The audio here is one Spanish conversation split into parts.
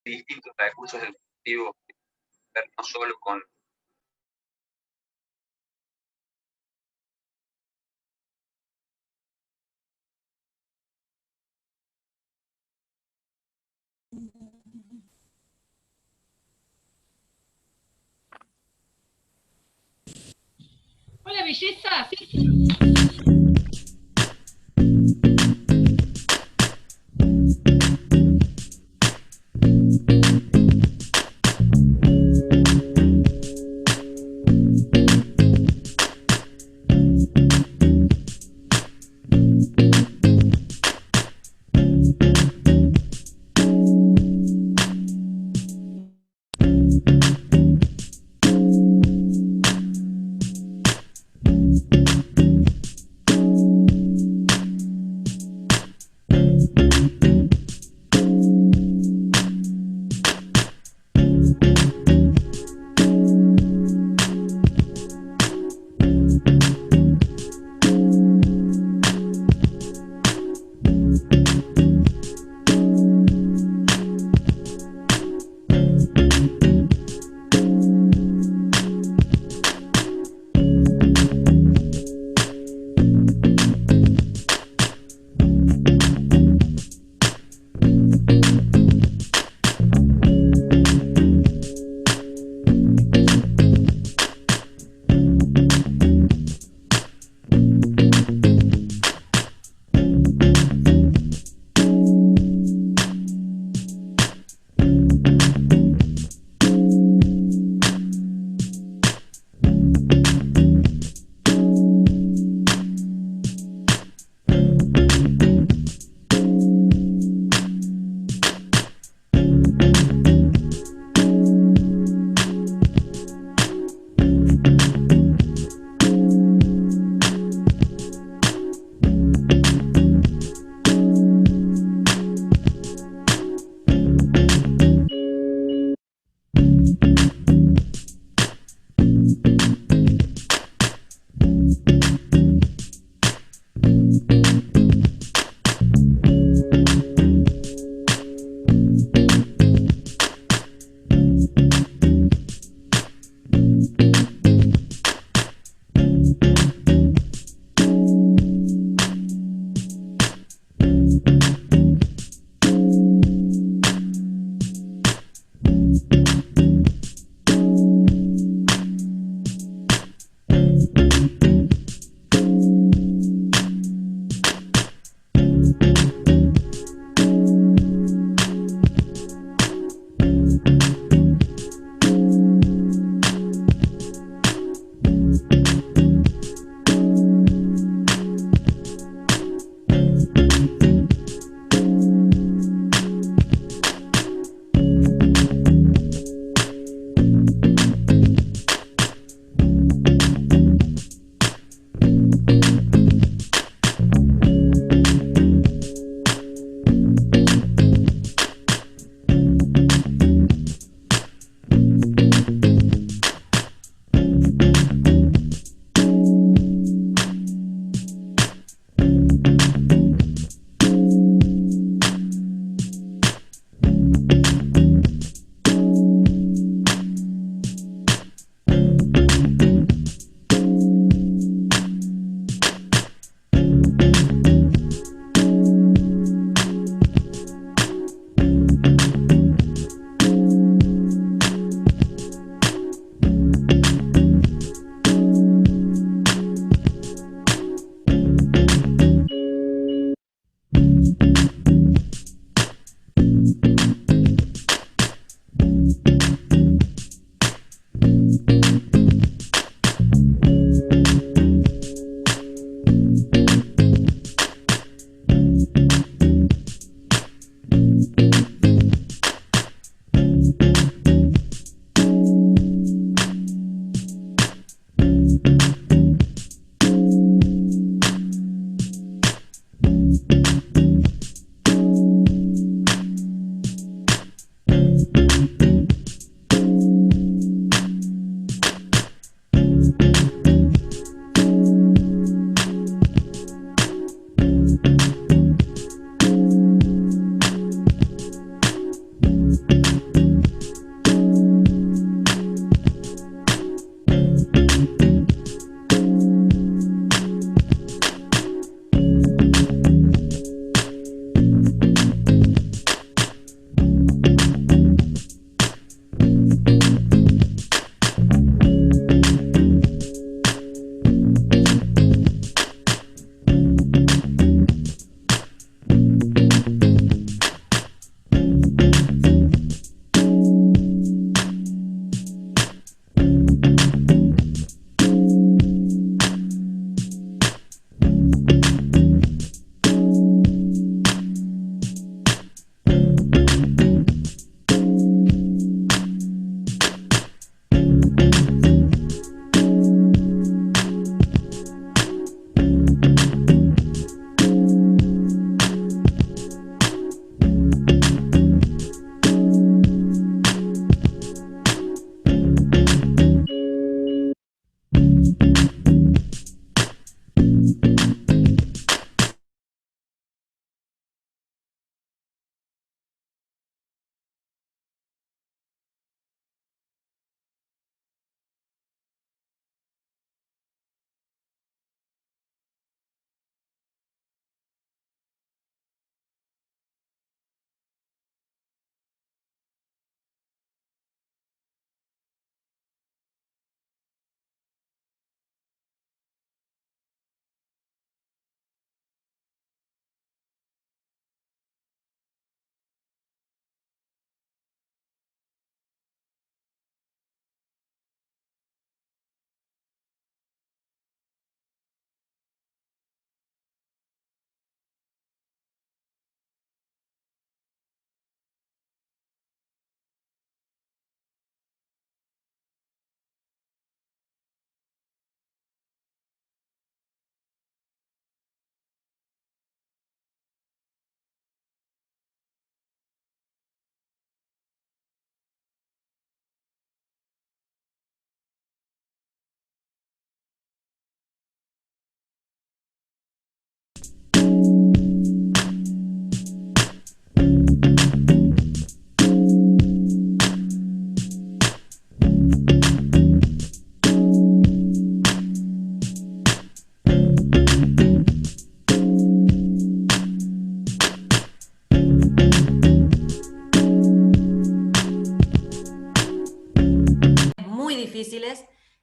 distintos recursos educativos, ver no solo con... Hola, belleza.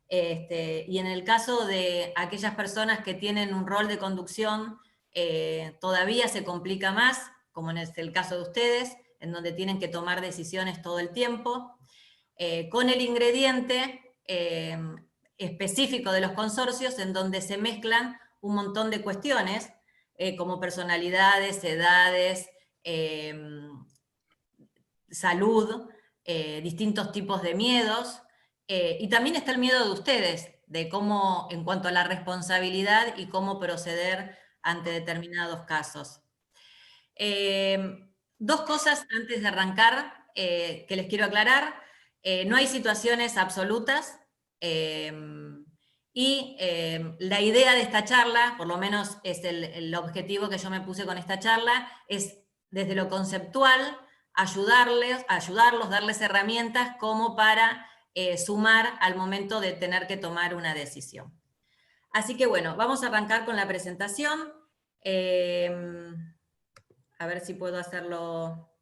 Y en el caso de aquellas personas que tienen un rol de conducción, todavía se complica más, como en el caso de ustedes, en donde tienen que tomar decisiones todo el tiempo, con el ingrediente específico de los consorcios, en donde se mezclan un montón de cuestiones, como personalidades, edades, salud, distintos tipos de miedos, y también está el miedo de ustedes, de cómo, en cuanto a la responsabilidad y cómo proceder ante determinados casos. Dos cosas antes de arrancar que les quiero aclarar. No hay situaciones absolutas, y la idea de esta charla, por lo menos es el objetivo que yo me puse con esta charla, es desde lo conceptual ayudarlos, darles herramientas como para sumar al momento de tener que tomar una decisión. Así que bueno, vamos a arrancar con la presentación. A ver si puedo hacerlo.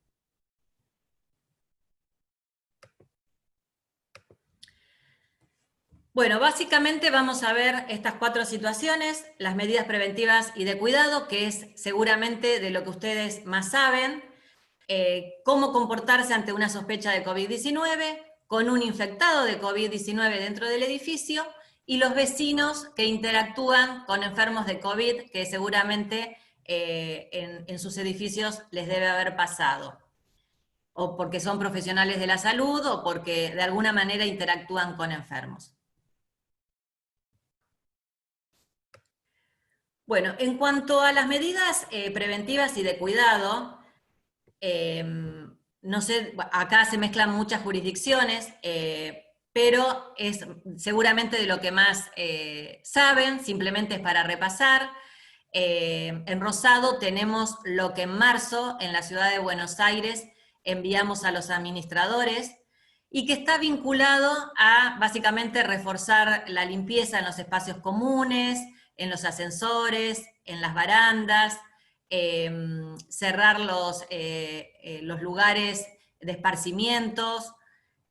Bueno, básicamente vamos a ver estas 4 situaciones, las medidas preventivas y de cuidado, que es seguramente de lo que ustedes más saben, cómo comportarse ante una sospecha de COVID-19, con un infectado de COVID-19 dentro del edificio, y los vecinos que interactúan con enfermos de COVID, que seguramente en sus edificios les debe haber pasado, o porque son profesionales de la salud, o porque de alguna manera interactúan con enfermos. Bueno, en cuanto a las medidas preventivas y de cuidado, no sé, acá se mezclan muchas jurisdicciones, pero es seguramente de lo que más saben, simplemente es para repasar. En rosado tenemos lo que en marzo en la ciudad de Buenos Aires enviamos a los administradores y que está vinculado a básicamente reforzar la limpieza en los espacios comunes, en los ascensores, en las barandas, cerrar los lugares de esparcimientos,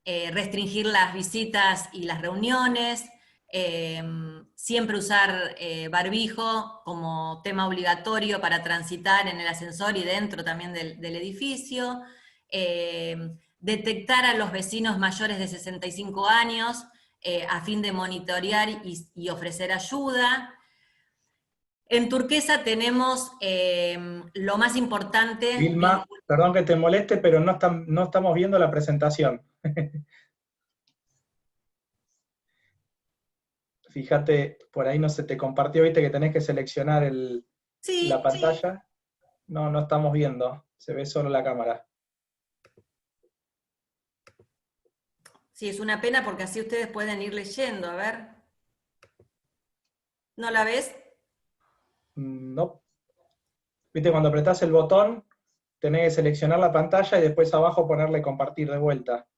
restringir las visitas y las reuniones, siempre usar barbijo como tema obligatorio para transitar en el ascensor y dentro también del edificio, detectar a los vecinos mayores de 65 años a fin de monitorear y ofrecer ayuda. En turquesa tenemos lo más importante. Vilma, perdón que te moleste, pero no estamos viendo la presentación. Fíjate, por ahí no se te compartió, viste que tenés que seleccionar la pantalla. No estamos viendo, se ve solo la cámara. Sí, es una pena porque así ustedes pueden ir leyendo, a ver. ¿No la ves? No. Viste, cuando apretás el botón, tenés que seleccionar la pantalla y después abajo ponerle compartir de vuelta.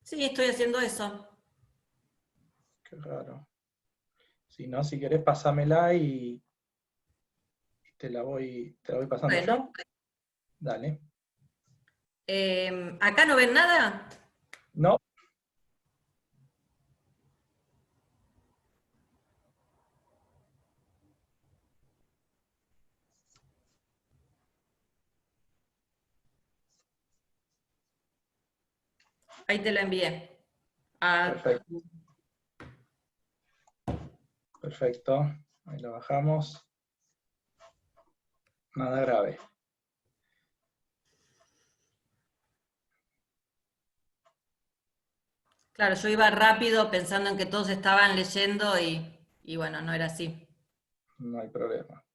Sí, estoy haciendo eso. Qué raro. Si no, si querés, pasámela y te la voy pasando Bueno. yo. Dale. ¿Acá no ven nada? No. Ahí te lo envié. Perfecto. Perfecto. Ahí lo bajamos. Nada grave. Claro, yo iba rápido pensando en que todos estaban leyendo y bueno, no era así. No hay problema.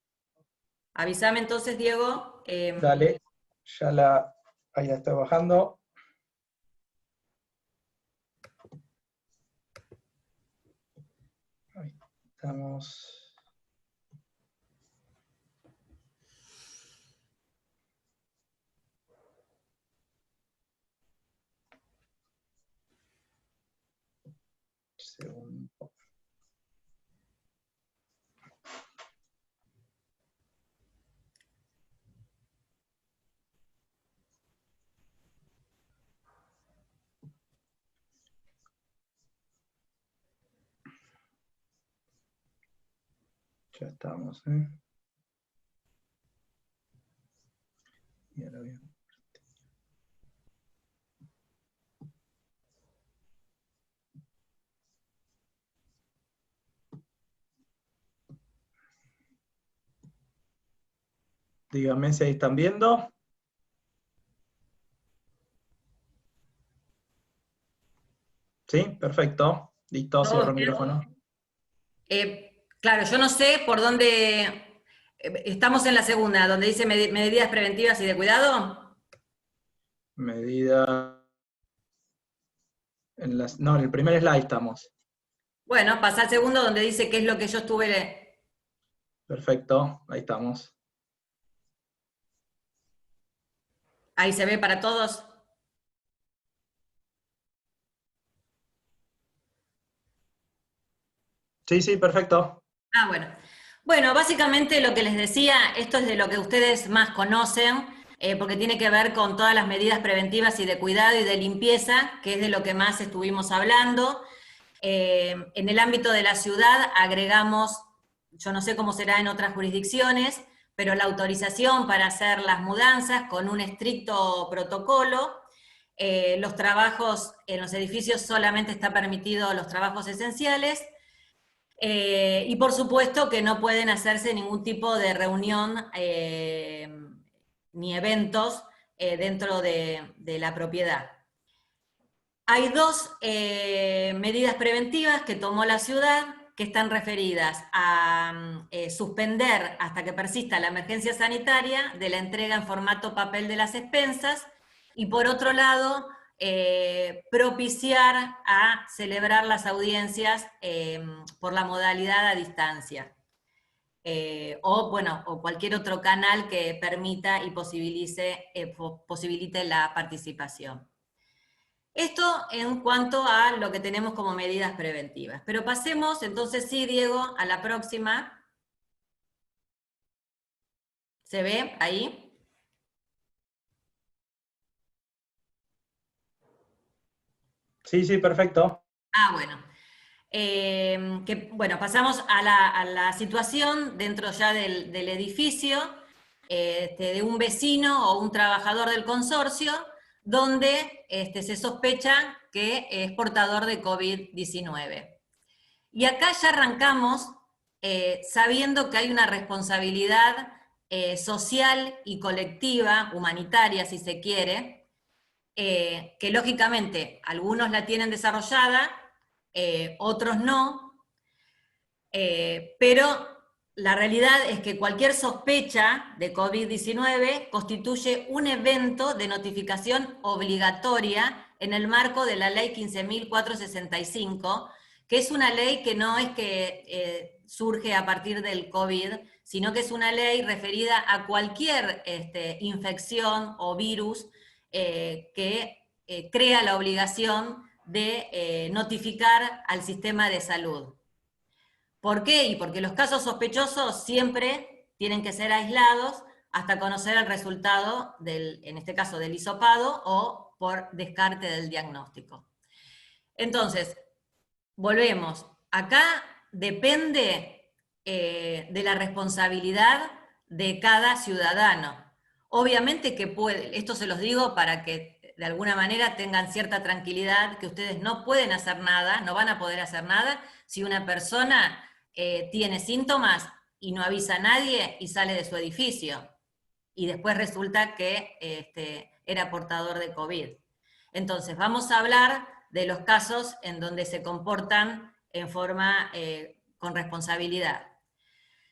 Avísame entonces, Diego. Dale, ahí la estoy bajando. Ahí estamos. Segundo. Ya estamos, ¿eh? Y ahora bien. Díganme si ahí están viendo. ¿Sí? Perfecto. Listo, ¿Todos cierro el bien? micrófono. Claro, yo no sé por dónde... Estamos en la segunda, donde dice medidas preventivas y de cuidado. Medida... No, en el primer slide estamos. Bueno, pasa al segundo donde dice qué es lo que yo estuve... Perfecto, ahí estamos. Ahí se ve para todos. Sí, sí, perfecto. Ah, bueno. Bueno, básicamente lo que les decía, esto es de lo que ustedes más conocen, porque tiene que ver con todas las medidas preventivas y de cuidado y de limpieza, que es de lo que más estuvimos hablando. En el ámbito de la ciudad agregamos, yo no sé cómo será en otras jurisdicciones, pero la autorización para hacer las mudanzas con un estricto protocolo. Los trabajos en los edificios solamente está permitido los trabajos esenciales. Y por supuesto que no pueden hacerse ningún tipo de reunión ni eventos dentro de la propiedad. Hay dos medidas preventivas que tomó la ciudad que están referidas a suspender hasta que persista la emergencia sanitaria de la entrega en formato papel de las expensas, y por otro lado, propiciar a celebrar las audiencias por la modalidad a distancia. O cualquier otro canal que permita y posibilite la participación. Esto en cuanto a lo que tenemos como medidas preventivas. Pero pasemos, entonces sí, Diego, a la próxima. ¿Se ve ahí? Sí, sí, perfecto. Ah, bueno. Bueno, pasamos a la situación dentro ya del edificio, de un vecino o un trabajador del consorcio, donde se sospecha que es portador de COVID-19. Y acá ya arrancamos sabiendo que hay una responsabilidad social y colectiva, humanitaria si se quiere, que lógicamente algunos la tienen desarrollada, otros no, pero la realidad es que cualquier sospecha de COVID-19 constituye un evento de notificación obligatoria en el marco de la ley 15.465, que es una ley que no es que surge a partir del COVID, sino que es una ley referida a cualquier infección o virus que crea la obligación de notificar al sistema de salud. ¿Por qué? Y porque los casos sospechosos siempre tienen que ser aislados hasta conocer el resultado en este caso del hisopado o por descarte del diagnóstico. Entonces, volvemos. Acá depende de la responsabilidad de cada ciudadano. Obviamente que esto se los digo para que de alguna manera tengan cierta tranquilidad, que ustedes no pueden hacer nada, no van a poder hacer nada si una persona tiene síntomas y no avisa a nadie y sale de su edificio, y después resulta que era portador de COVID. Entonces, vamos a hablar de los casos en donde se comportan en forma con responsabilidad.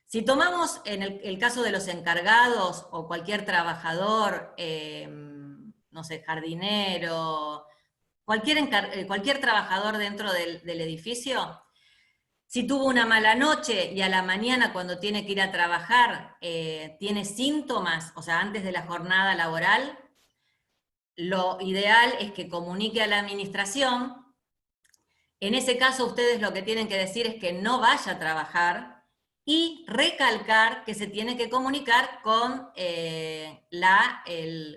Si tomamos en el caso de los encargados o cualquier trabajador, no sé, jardinero, cualquier trabajador dentro del edificio, si tuvo una mala noche y a la mañana cuando tiene que ir a trabajar tiene síntomas, o sea, antes de la jornada laboral, lo ideal es que comunique a la administración. En ese caso ustedes lo que tienen que decir es que no vaya a trabajar y recalcar que se tiene que comunicar con,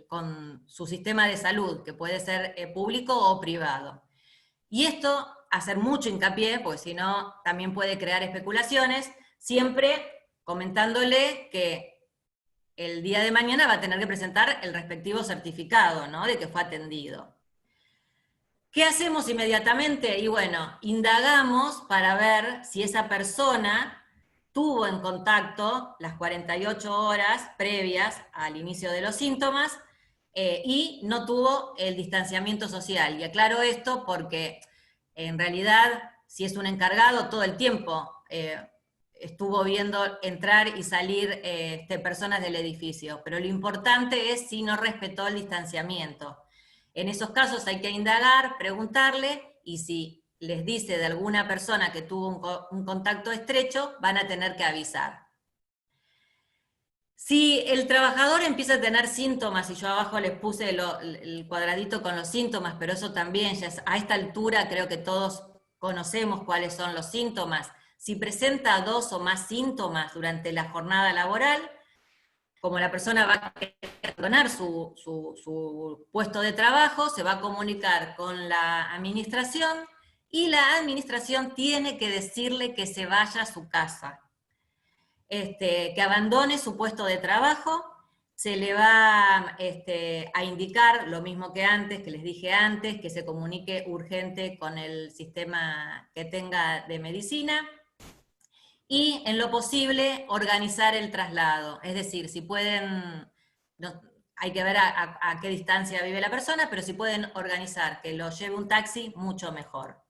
con su sistema de salud, que puede ser público o privado. Y esto, hacer mucho hincapié, porque si no también puede crear especulaciones, siempre comentándole que el día de mañana va a tener que presentar el respectivo certificado, ¿no?, de que fue atendido. ¿Qué hacemos inmediatamente? Y bueno, indagamos para ver si esa persona tuvo en contacto las 48 horas previas al inicio de los síntomas y no tuvo el distanciamiento social. Y aclaro esto porque en realidad, si es un encargado, todo el tiempo estuvo viendo entrar y salir personas del edificio. Pero lo importante es si no respetó el distanciamiento. En esos casos hay que indagar, preguntarle, y si les dice de alguna persona que tuvo un contacto estrecho, van a tener que avisar. Si el trabajador empieza a tener síntomas, y yo abajo les puse el cuadradito con los síntomas, pero eso también, ya a esta altura creo que todos conocemos cuáles son los síntomas. Si presenta 2 o más síntomas durante la jornada laboral, como la persona va a abandonar su puesto de trabajo, se va a comunicar con la administración, y la administración tiene que decirle que se vaya a su casa, que abandone su puesto de trabajo. Se le va a indicar lo mismo que antes, que les dije antes, que se comunique urgente con el sistema que tenga de medicina, y en lo posible organizar el traslado. Es decir, si pueden, hay que ver a qué distancia vive la persona, pero si pueden organizar que lo lleve un taxi, mucho mejor.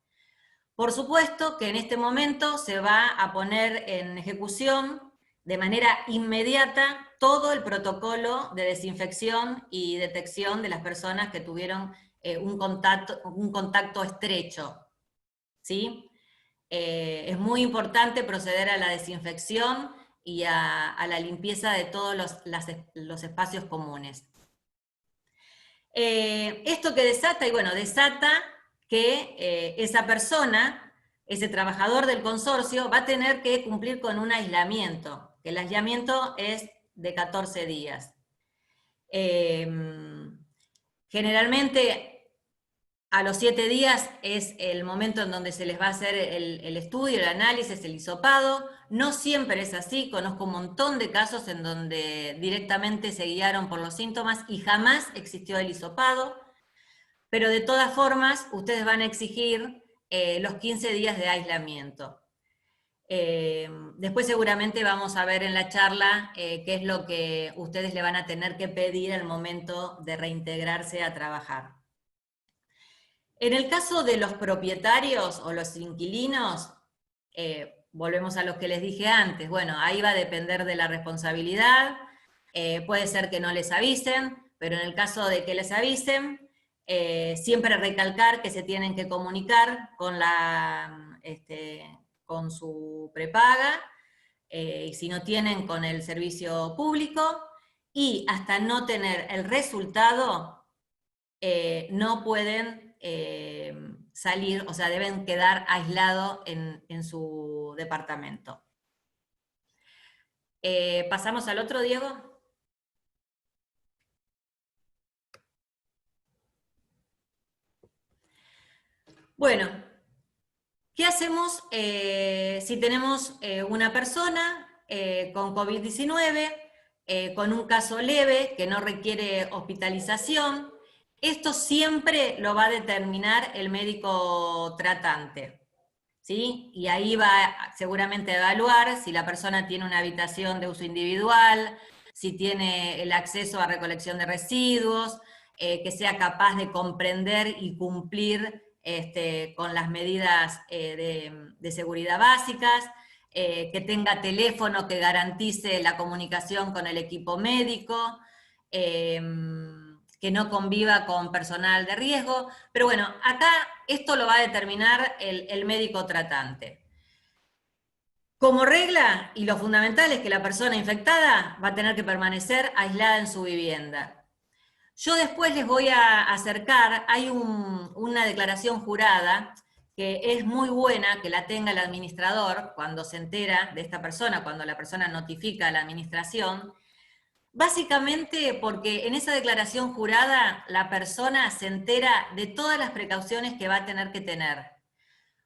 Por supuesto que en este momento se va a poner en ejecución de manera inmediata todo el protocolo de desinfección y detección de las personas que tuvieron un contacto estrecho, ¿sí? Es muy importante proceder a la desinfección y a la limpieza de todos los espacios comunes. Esto que desata, y bueno, desata que esa persona, ese trabajador del consorcio, va a tener que cumplir con un aislamiento, que el aislamiento es de 14 días. Generalmente, a los 7 días es el momento en donde se les va a hacer el estudio, el análisis, el hisopado. No siempre es así, conozco un montón de casos en donde directamente se guiaron por los síntomas y jamás existió el hisopado, pero de todas formas ustedes van a exigir los 15 días de aislamiento. Después seguramente vamos a ver en la charla qué es lo que ustedes le van a tener que pedir al momento de reintegrarse a trabajar. En el caso de los propietarios o los inquilinos, volvemos a lo que les dije antes, bueno, ahí va a depender de la responsabilidad, puede ser que no les avisen, pero en el caso de que les avisen, siempre recalcar que se tienen que comunicar con su prepaga, y si no tienen, con el servicio público, y hasta no tener el resultado, no pueden salir, o sea, deben quedar aislados en su departamento. ¿Pasamos al otro, Diego? Bueno, ¿qué hacemos si tenemos una persona con COVID-19, con un caso leve que no requiere hospitalización? Esto siempre lo va a determinar el médico tratante, ¿sí? Y ahí va seguramente a evaluar si la persona tiene una habitación de uso individual, si tiene el acceso a recolección de residuos, que sea capaz de comprender y cumplir con las medidas de seguridad básicas, que tenga teléfono que garantice la comunicación con el equipo médico, que no conviva con personal de riesgo, pero bueno, acá esto lo va a determinar el médico tratante. Como regla, y lo fundamental es que la persona infectada va a tener que permanecer aislada en su vivienda. Yo después les voy a acercar, hay una declaración jurada que es muy buena que la tenga el administrador cuando se entera de esta persona, cuando la persona notifica a la administración, básicamente porque en esa declaración jurada la persona se entera de todas las precauciones que va a tener que tener.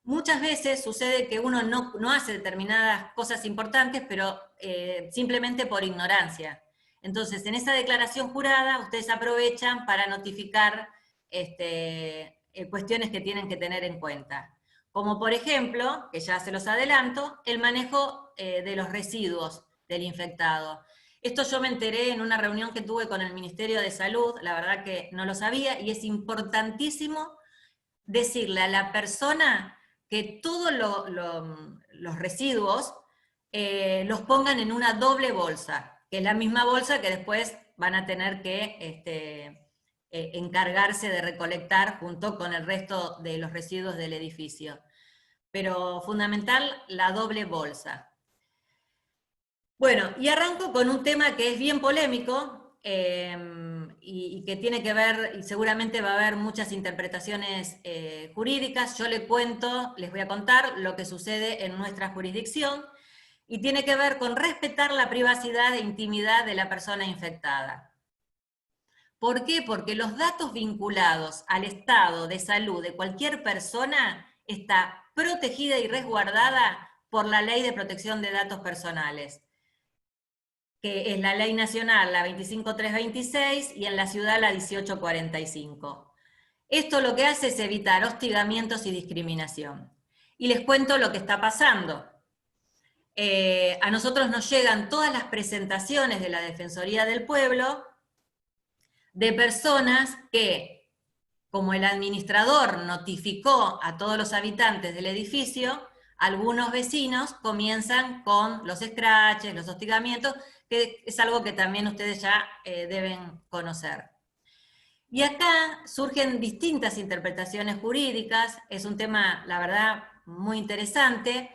Muchas veces sucede que uno no hace determinadas cosas importantes, pero simplemente por ignorancia. Entonces, en esa declaración jurada, ustedes aprovechan para notificar cuestiones que tienen que tener en cuenta. Como por ejemplo, que ya se los adelanto, el manejo de los residuos del infectado. Esto yo me enteré en una reunión que tuve con el Ministerio de Salud, la verdad que no lo sabía, y es importantísimo decirle a la persona que todos los residuos los pongan en una doble bolsa, que es la misma bolsa que después van a tener que encargarse de recolectar junto con el resto de los residuos del edificio. Pero fundamental, la doble bolsa. Bueno, y arranco con un tema que es bien polémico y que tiene que ver, y seguramente va a haber muchas interpretaciones jurídicas. Yo les voy a contar lo que sucede en nuestra jurisdicción, y tiene que ver con respetar la privacidad e intimidad de la persona infectada. ¿Por qué? Porque los datos vinculados al estado de salud de cualquier persona está protegida y resguardada por la Ley de Protección de Datos Personales, que es la Ley Nacional, la 25326, y en la ciudad la 1845. Esto lo que hace es evitar hostigamientos y discriminación. Y les cuento lo que está pasando. A nosotros nos llegan todas las presentaciones de la Defensoría del Pueblo de personas que, como el administrador notificó a todos los habitantes del edificio, algunos vecinos comienzan con los scratches, los hostigamientos, que es algo que también ustedes ya deben conocer. Y acá surgen distintas interpretaciones jurídicas, es un tema, la verdad, muy interesante.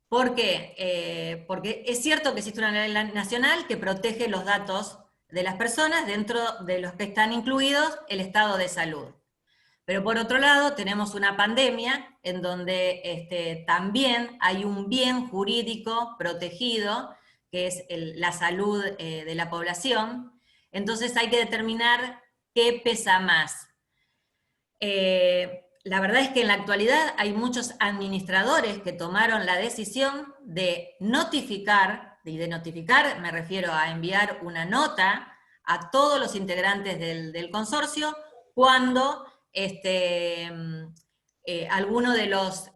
¿Por qué? Porque es cierto que existe una ley nacional que protege los datos de las personas, dentro de los que están incluidos el estado de salud. Pero por otro lado tenemos una pandemia en donde también hay un bien jurídico protegido, que es la salud de la población. Entonces hay que determinar qué pesa más. La verdad es que en la actualidad hay muchos administradores que tomaron la decisión de notificar, y de notificar me refiero a enviar una nota a todos los integrantes del consorcio cuando alguno de los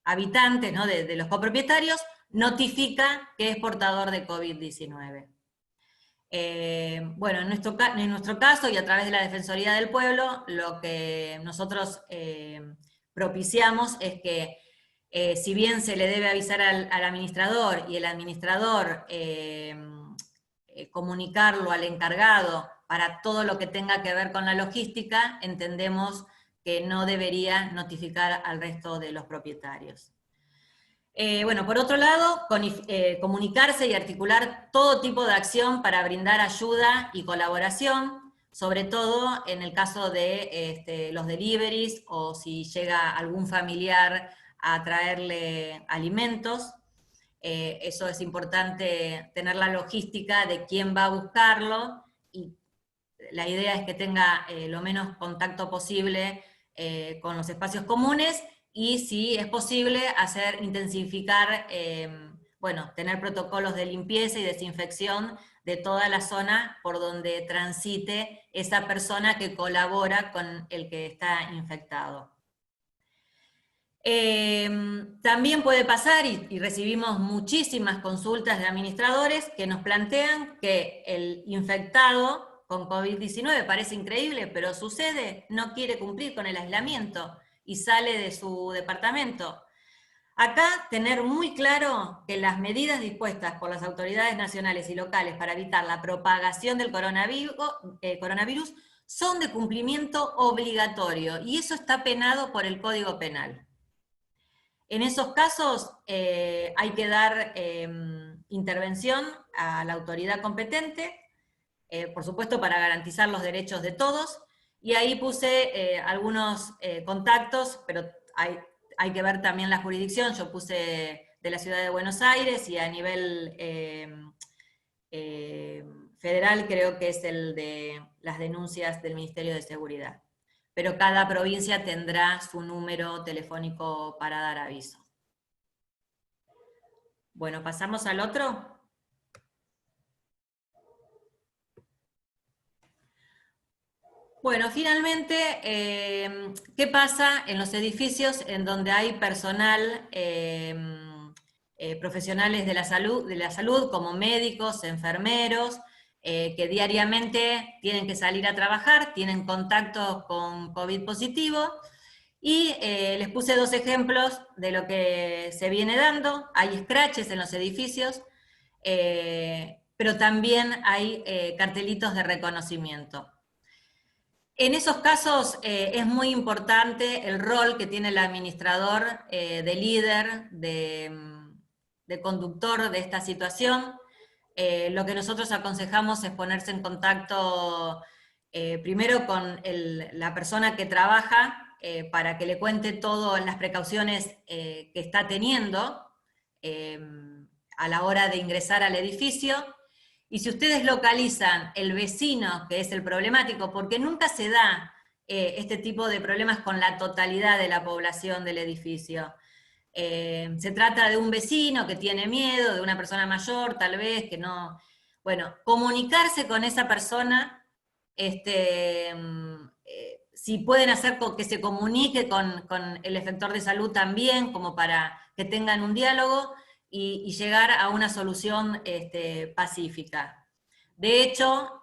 habitantes, ¿no?, de los copropietarios notifica que es portador de COVID-19. Bueno, en nuestro caso, y a través de la Defensoría del Pueblo, lo que nosotros propiciamos es que, si bien se le debe avisar al administrador, y el administrador comunicarlo al encargado para todo lo que tenga que ver con la logística, entendemos que no debería notificar al resto de los propietarios. Bueno, por otro lado, comunicarse y articular todo tipo de acción para brindar ayuda y colaboración, sobre todo en el caso de los deliveries, o si llega algún familiar a traerle alimentos. Eso es importante, tener la logística de quién va a buscarlo, y la idea es que tenga lo menos contacto posible con los espacios comunes, y si es posible intensificar, bueno, tener protocolos de limpieza y desinfección de toda la zona por donde transite esa persona que colabora con el que está infectado. También puede pasar, y recibimos muchísimas consultas de administradores que nos plantean que el infectado con COVID-19, parece increíble, pero sucede, no quiere cumplir con el aislamiento y sale de su departamento. Acá tener muy claro que las medidas dispuestas por las autoridades nacionales y locales para evitar la propagación del coronavirus son de cumplimiento obligatorio, y eso está penado por el Código Penal. En esos casos hay que dar intervención a la autoridad competente, por supuesto para garantizar los derechos de todos, y ahí puse algunos contactos, pero hay que ver también la jurisdicción. Yo puse de la Ciudad de Buenos Aires, y a nivel federal creo que es el de las denuncias del Ministerio de Seguridad. Pero cada provincia tendrá su número telefónico para dar aviso. Bueno, pasamos al otro. Bueno, finalmente, ¿qué pasa en los edificios en donde hay personal, profesionales de la salud, como médicos, enfermeros, que diariamente tienen que salir a trabajar, tienen contacto con COVID positivo? Y les puse 2 ejemplos de lo que se viene dando. Hay scratches en los edificios, pero también hay cartelitos de reconocimiento. En esos casos es muy importante el rol que tiene el administrador de líder, de conductor de esta situación. Lo que nosotros aconsejamos es ponerse en contacto primero con la persona que trabaja para que le cuente todas las precauciones que está teniendo a la hora de ingresar al edificio. Y si ustedes localizan el vecino, que es el problemático, porque nunca se da este tipo de problemas con la totalidad de la población del edificio. Se trata de un vecino que tiene miedo, de una persona mayor, tal vez, que no... Bueno, comunicarse con esa persona, si pueden hacer que se comunique con el efector de salud también, como para que tengan un diálogo, y llegar a una solución pacífica. De hecho,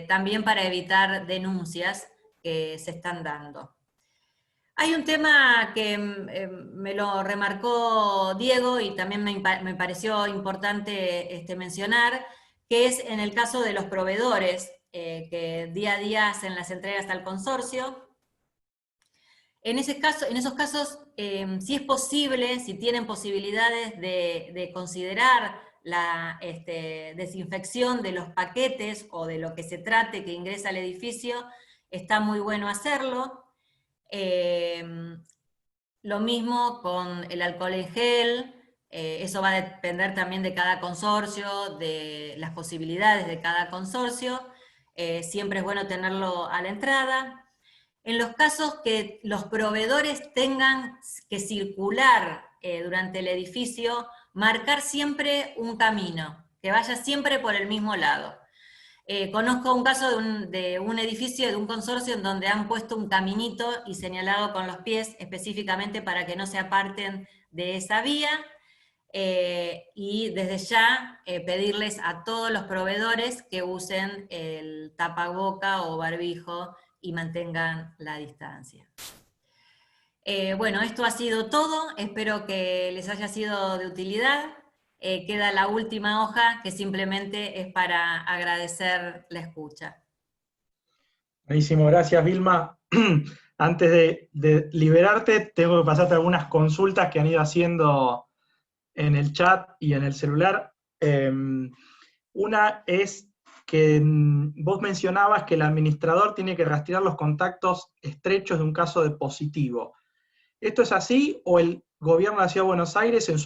también para evitar denuncias que se están dando. Hay un tema que me lo remarcó Diego y también me pareció importante mencionar, que es en el caso de los proveedores que día a día hacen las entregas al consorcio. En esos casos, si es posible, si tienen posibilidades de considerar la desinfección de los paquetes o de lo que se trate que ingresa al edificio, está muy bueno hacerlo. Lo mismo con el alcohol en gel, eso va a depender también de cada consorcio, de las posibilidades de cada consorcio, siempre es bueno tenerlo a la entrada. En los casos que los proveedores tengan que circular durante el edificio, marcar siempre un camino, que vaya siempre por el mismo lado. Conozco un caso de un edificio, de un consorcio, en donde han puesto un caminito y señalado con los pies específicamente para que no se aparten de esa vía, y desde ya pedirles a todos los proveedores que usen el tapaboca o barbijo y mantengan la distancia. Bueno, esto ha sido todo, espero que les haya sido de utilidad. Queda la última hoja, que simplemente es para agradecer la escucha. Buenísimo, gracias Vilma. Antes de liberarte, tengo que pasarte algunas consultas que han ido haciendo en el chat y en el celular. Una es que vos mencionabas que el administrador tiene que rastrear los contactos estrechos de un caso de positivo. ¿Esto es así o el Gobierno de la Ciudad de Buenos Aires en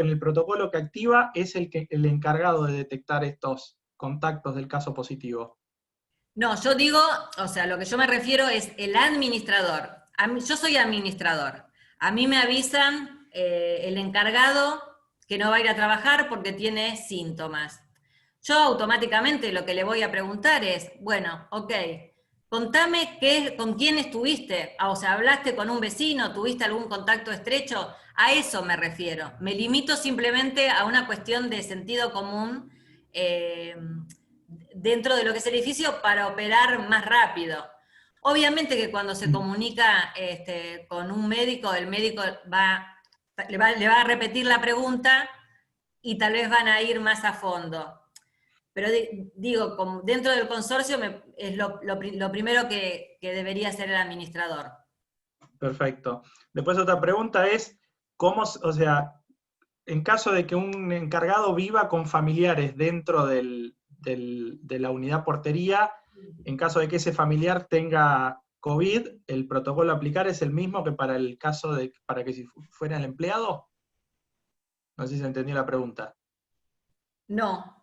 el protocolo que activa es el encargado de detectar estos contactos del caso positivo? No, yo digo, o sea, lo que yo me refiero es el administrador. Yo soy administrador. A mí me avisan el encargado que no va a ir a trabajar porque tiene síntomas. Yo automáticamente lo que le voy a preguntar es, bueno, ok, contame con quién estuviste, o sea, hablaste con un vecino, tuviste algún contacto estrecho, a eso me refiero. Me limito simplemente a una cuestión de sentido común dentro de lo que es el edificio para operar más rápido. Obviamente que cuando se comunica con un médico, el médico le va a repetir la pregunta y tal vez van a ir más a fondo. Pero digo, dentro del consorcio es lo primero que debería hacer el administrador. Perfecto. Después otra pregunta es, ¿cómo, o sea, en caso de que un encargado viva con familiares dentro de la unidad portería, en caso de que ese familiar tenga COVID, ¿el protocolo a aplicar es el mismo que para el caso para que si fuera el empleado? No sé si se entendió la pregunta. No.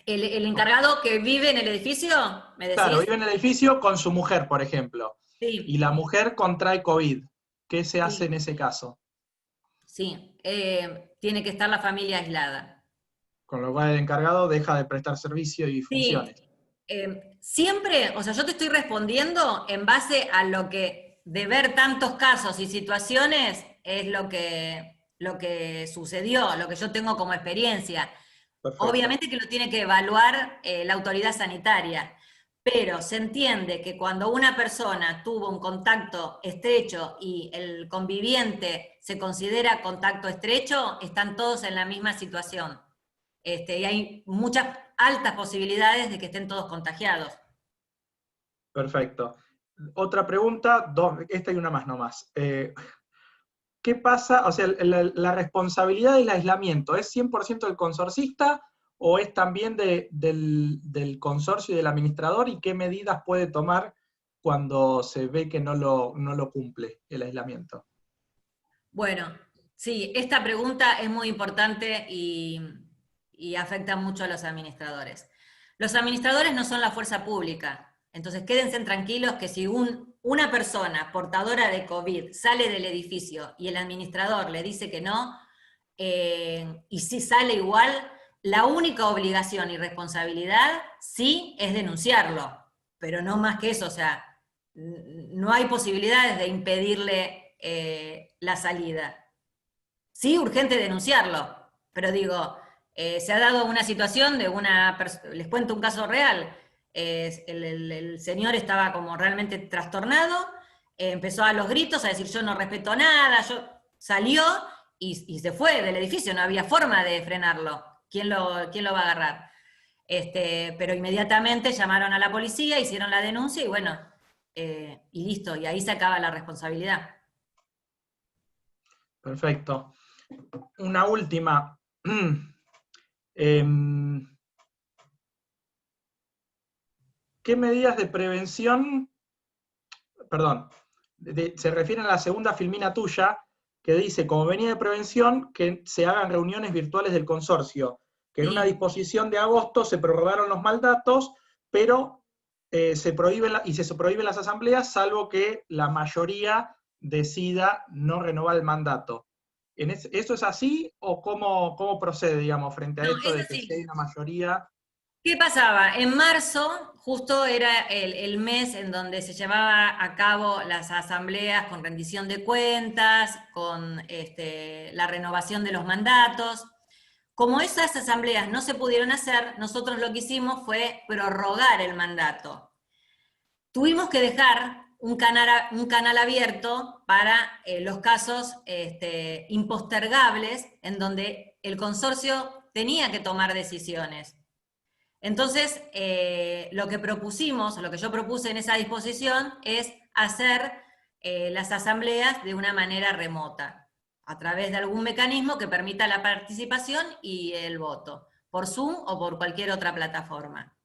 ¿El encargado que vive en el edificio? ¿Me decís? Claro, vive en el edificio con su mujer, por ejemplo. Sí. Y la mujer contrae COVID. ¿Qué se hace en ese caso? Sí. tiene que estar la familia aislada. Con lo cual el encargado deja de prestar servicio y funciones. Siempre, o sea, yo te estoy respondiendo en base a lo que, de ver tantos casos y situaciones, es lo que sucedió, lo que yo tengo como experiencia. Perfecto. Obviamente que lo tiene que evaluar la autoridad sanitaria, pero se entiende que cuando una persona tuvo un contacto estrecho y el conviviente se considera contacto estrecho, están todos en la misma situación. Y hay muchas altas posibilidades de que estén todos contagiados. Perfecto. Otra pregunta, esta y una más nomás. ¿Qué pasa? O sea, la responsabilidad del aislamiento, ¿es 100% del consorcista o es también del consorcio y del administrador? ¿Y qué medidas puede tomar cuando se ve que no lo cumple el aislamiento? Bueno, sí, esta pregunta es muy importante y afecta mucho a los administradores. Los administradores no son la fuerza pública, entonces quédense tranquilos que si una persona portadora de COVID sale del edificio y el administrador le dice que no, y si sale igual, la única obligación y responsabilidad sí es denunciarlo, pero no más que eso, o sea, no hay posibilidades de impedirle la salida. Sí, urgente denunciarlo, pero digo, se ha dado una situación de les cuento un caso real, el señor estaba como realmente trastornado, empezó a los gritos a decir yo no respeto nada, salió y se fue del edificio, no había forma de frenarlo, ¿quién lo va a agarrar? Pero inmediatamente llamaron a la policía, hicieron la denuncia y bueno, y listo, y ahí se acaba la responsabilidad. Perfecto. Una última. ¿Qué medidas de prevención, perdón, se refieren a la segunda filmina tuya, que dice, como medida de prevención, que se hagan reuniones virtuales del consorcio, que en una disposición de agosto se prorrogaron los mandatos, pero se prohíben las asambleas, salvo que la mayoría decida no renovar el mandato. ¿Eso es así o cómo procede, digamos, frente a No, esto es de que así. si hay una mayoría? ¿Qué pasaba? En marzo, justo era el mes en donde se llevaba a cabo las asambleas con rendición de cuentas, con la renovación de los mandatos. Como esas asambleas no se pudieron hacer, nosotros lo que hicimos fue prorrogar el mandato. Tuvimos que dejar un canal abierto para los casos impostergables en donde el consorcio tenía que tomar decisiones. Entonces, lo que yo propuse en esa disposición es hacer las asambleas de una manera remota, a través de algún mecanismo que permita la participación y el voto, por Zoom o por cualquier otra plataforma.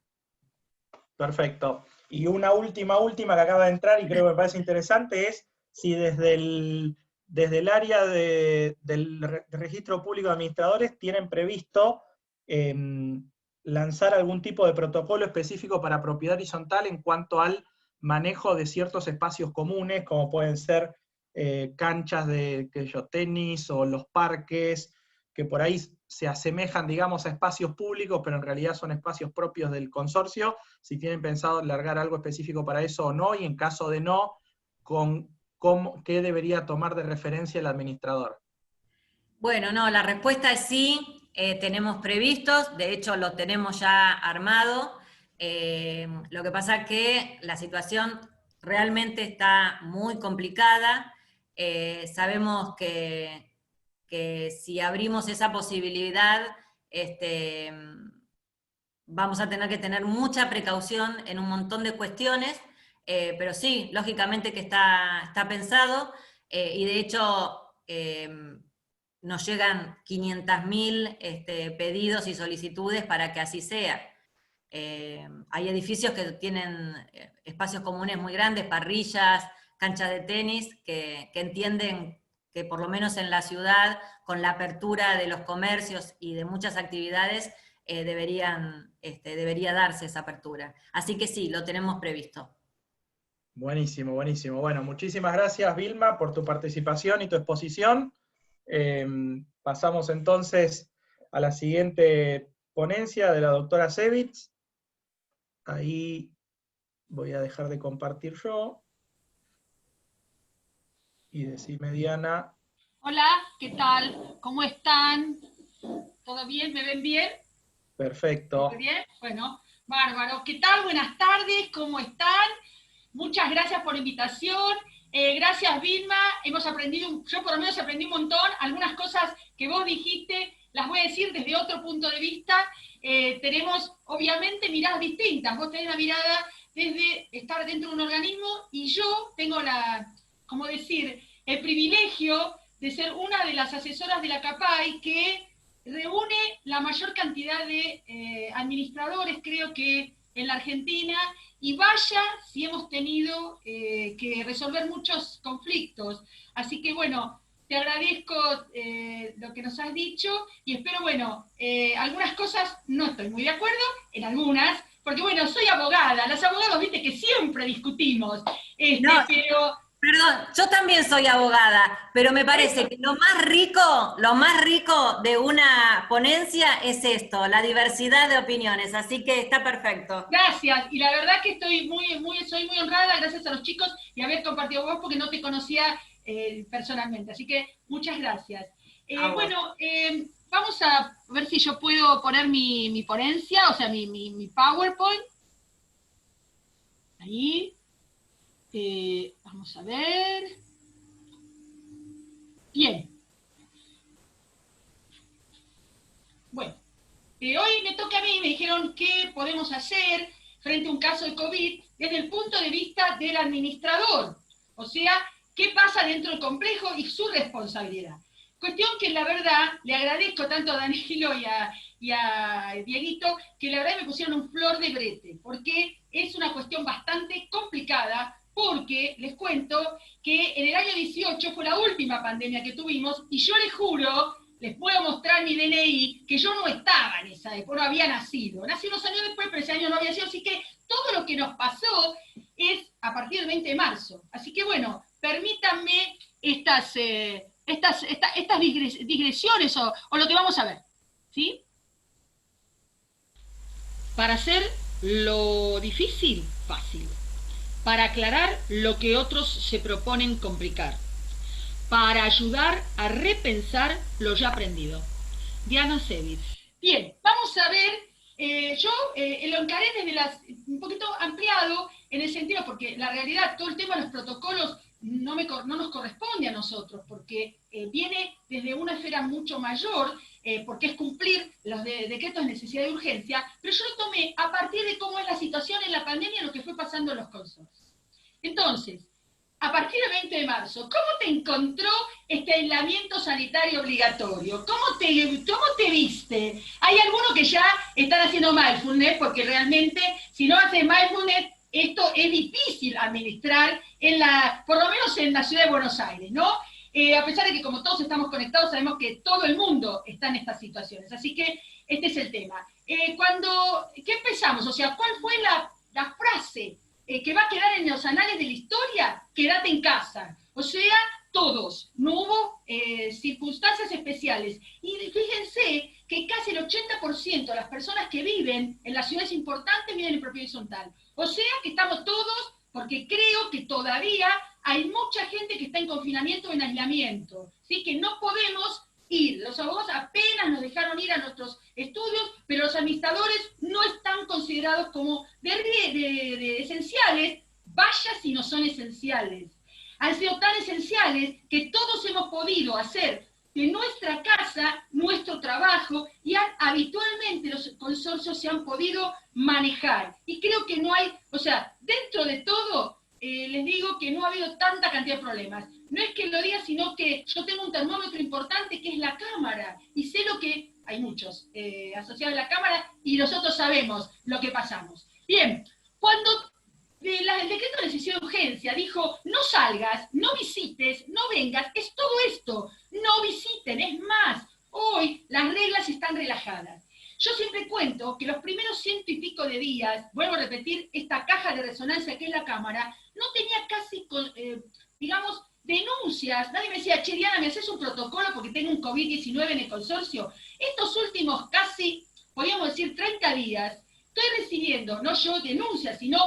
Perfecto. Y una última que acaba de entrar y creo que me parece interesante es si desde el área del Registro Público de Administradores tienen previsto lanzar algún tipo de protocolo específico para propiedad horizontal en cuanto al manejo de ciertos espacios comunes, como pueden ser canchas de tenis o los parques, que por ahí se asemejan, digamos, a espacios públicos, pero en realidad son espacios propios del consorcio, si tienen pensado largar algo específico para eso o no, y en caso de no, ¿qué debería tomar de referencia el administrador? Bueno, no, la respuesta es sí, tenemos previstos, de hecho lo tenemos ya armado. Lo que pasa es que la situación realmente está muy complicada. Sabemos que si abrimos esa posibilidad, vamos a tener que tener mucha precaución en un montón de cuestiones, pero sí, lógicamente que está pensado, y de hecho nos llegan 500.000 pedidos y solicitudes para que así sea. Hay edificios que tienen espacios comunes muy grandes, parrillas, canchas de tenis, que entienden que por lo menos en la ciudad, con la apertura de los comercios y de muchas actividades, debería darse esa apertura. Así que sí, lo tenemos previsto. Buenísimo, buenísimo. Bueno, muchísimas gracias, Vilma, por tu participación y tu exposición. Pasamos entonces a la siguiente ponencia de la doctora Sevitz. Ahí voy a dejar de compartir yo. Y decime, Diana. Hola, ¿qué tal? ¿Cómo están? ¿Todo bien? ¿Me ven bien? Perfecto. ¿Muy bien? Bueno, bárbaro. ¿Qué tal? Buenas tardes, ¿cómo están? Muchas gracias por la invitación. Gracias, Vilma. Hemos aprendido, yo por lo menos aprendí un montón. Algunas cosas que vos dijiste las voy a decir desde otro punto de vista. Tenemos, obviamente, miradas distintas. Vos tenés la mirada desde estar dentro de un organismo y yo tengo como decir, el privilegio de ser una de las asesoras de la CAPAI que reúne la mayor cantidad de administradores, creo que en la Argentina, y vaya si hemos tenido que resolver muchos conflictos. Así que bueno, te agradezco lo que nos has dicho, y espero, bueno, algunas cosas no estoy muy de acuerdo, en algunas, porque bueno, soy abogada, los abogados, viste que siempre discutimos, No, pero... perdón, yo también soy abogada, pero me parece que lo más rico de una ponencia es esto, la diversidad de opiniones, así que está perfecto. Gracias, y la verdad que estoy soy muy honrada, gracias a los chicos y haber compartido vos porque no te conocía personalmente, así que muchas gracias. Bueno, vamos a ver si yo puedo poner mi ponencia, o sea, mi PowerPoint. Ahí. Vamos a ver. Bien. Bueno, hoy me toca a mí, me dijeron qué podemos hacer frente a un caso de COVID desde el punto de vista del administrador. O sea, qué pasa dentro del complejo y su responsabilidad. Cuestión que la verdad, le agradezco tanto a Danilo y a Dieguito, que la verdad me pusieron un flor de brete, porque es una cuestión bastante complicada, porque les cuento que en el año 18 fue la última pandemia que tuvimos, y yo les juro, les puedo mostrar mi DNI, que yo no estaba en esa época, no había nacido. Nací unos años después, pero ese año no había sido, así que todo lo que nos pasó es a partir del 20 de marzo. Así que bueno, permítanme estas digresiones o lo que vamos a ver, ¿sí? Para hacer lo difícil, fácil. Para aclarar lo que otros se proponen complicar. Para ayudar a repensar lo ya aprendido. Diana Sevitz. Bien, vamos a ver, yo lo encaré desde un poquito ampliado en el sentido, porque la realidad, todo el tema de los protocolos no nos corresponde a nosotros, porque viene desde una esfera mucho mayor, porque es cumplir los decretos de necesidad y urgencia, pero yo lo tomé a partir de cómo es la situación en la pandemia, lo que fue pasando en los consorcios. Entonces, a partir del 20 de marzo, ¿cómo te encontró este aislamiento sanitario obligatorio? ¿Cómo te viste? Hay algunos que ya están haciendo mindfulness, porque realmente, si no haces mindfulness, esto es difícil administrar, por lo menos en la ciudad de Buenos Aires, ¿no? A pesar de que como todos estamos conectados, sabemos que todo el mundo está en estas situaciones. Así que este es el tema. ¿Qué empezamos? O sea, ¿cuál fue la frase que va a quedar en los anales de la historia? Quédate en casa. O sea, todos. No hubo circunstancias especiales. Y fíjense que casi el 80% de las personas que viven en las ciudades importantes viven en propiedad horizontal. O sea que estamos todos, porque creo que todavía hay mucha gente que está en confinamiento o en aislamiento. ¿Sí? Que no podemos ir. Los abogados apenas nos dejaron ir a nuestros estudios, pero los administradores no están considerados como de esenciales, vaya si no son esenciales. Han sido tan esenciales que todos hemos podido hacer de nuestra casa nuestro trabajo y habitualmente los consorcios se han podido manejar. Y creo que no hay, o sea, dentro de todo, les digo que no ha habido tanta cantidad de problemas. No es que lo diga, sino que yo tengo un termómetro importante que es la cámara, y sé lo que, hay muchos asociados a la cámara, y nosotros sabemos lo que pasamos. Bien, cuando el decreto de necesidad de urgencia dijo, no salgas, no visites, no vengas, es todo esto, no visiten, es más, hoy las reglas están relajadas. Yo siempre cuento que los primeros 100 y pico de días, vuelvo a repetir, esta caja de resonancia que es la cámara, no tenía casi, digamos, denuncias, nadie me decía, che, Diana, ¿me haces un protocolo porque tengo un COVID-19 en el consorcio? Estos últimos casi, podríamos decir, 30 días, estoy recibiendo, no yo denuncias, sino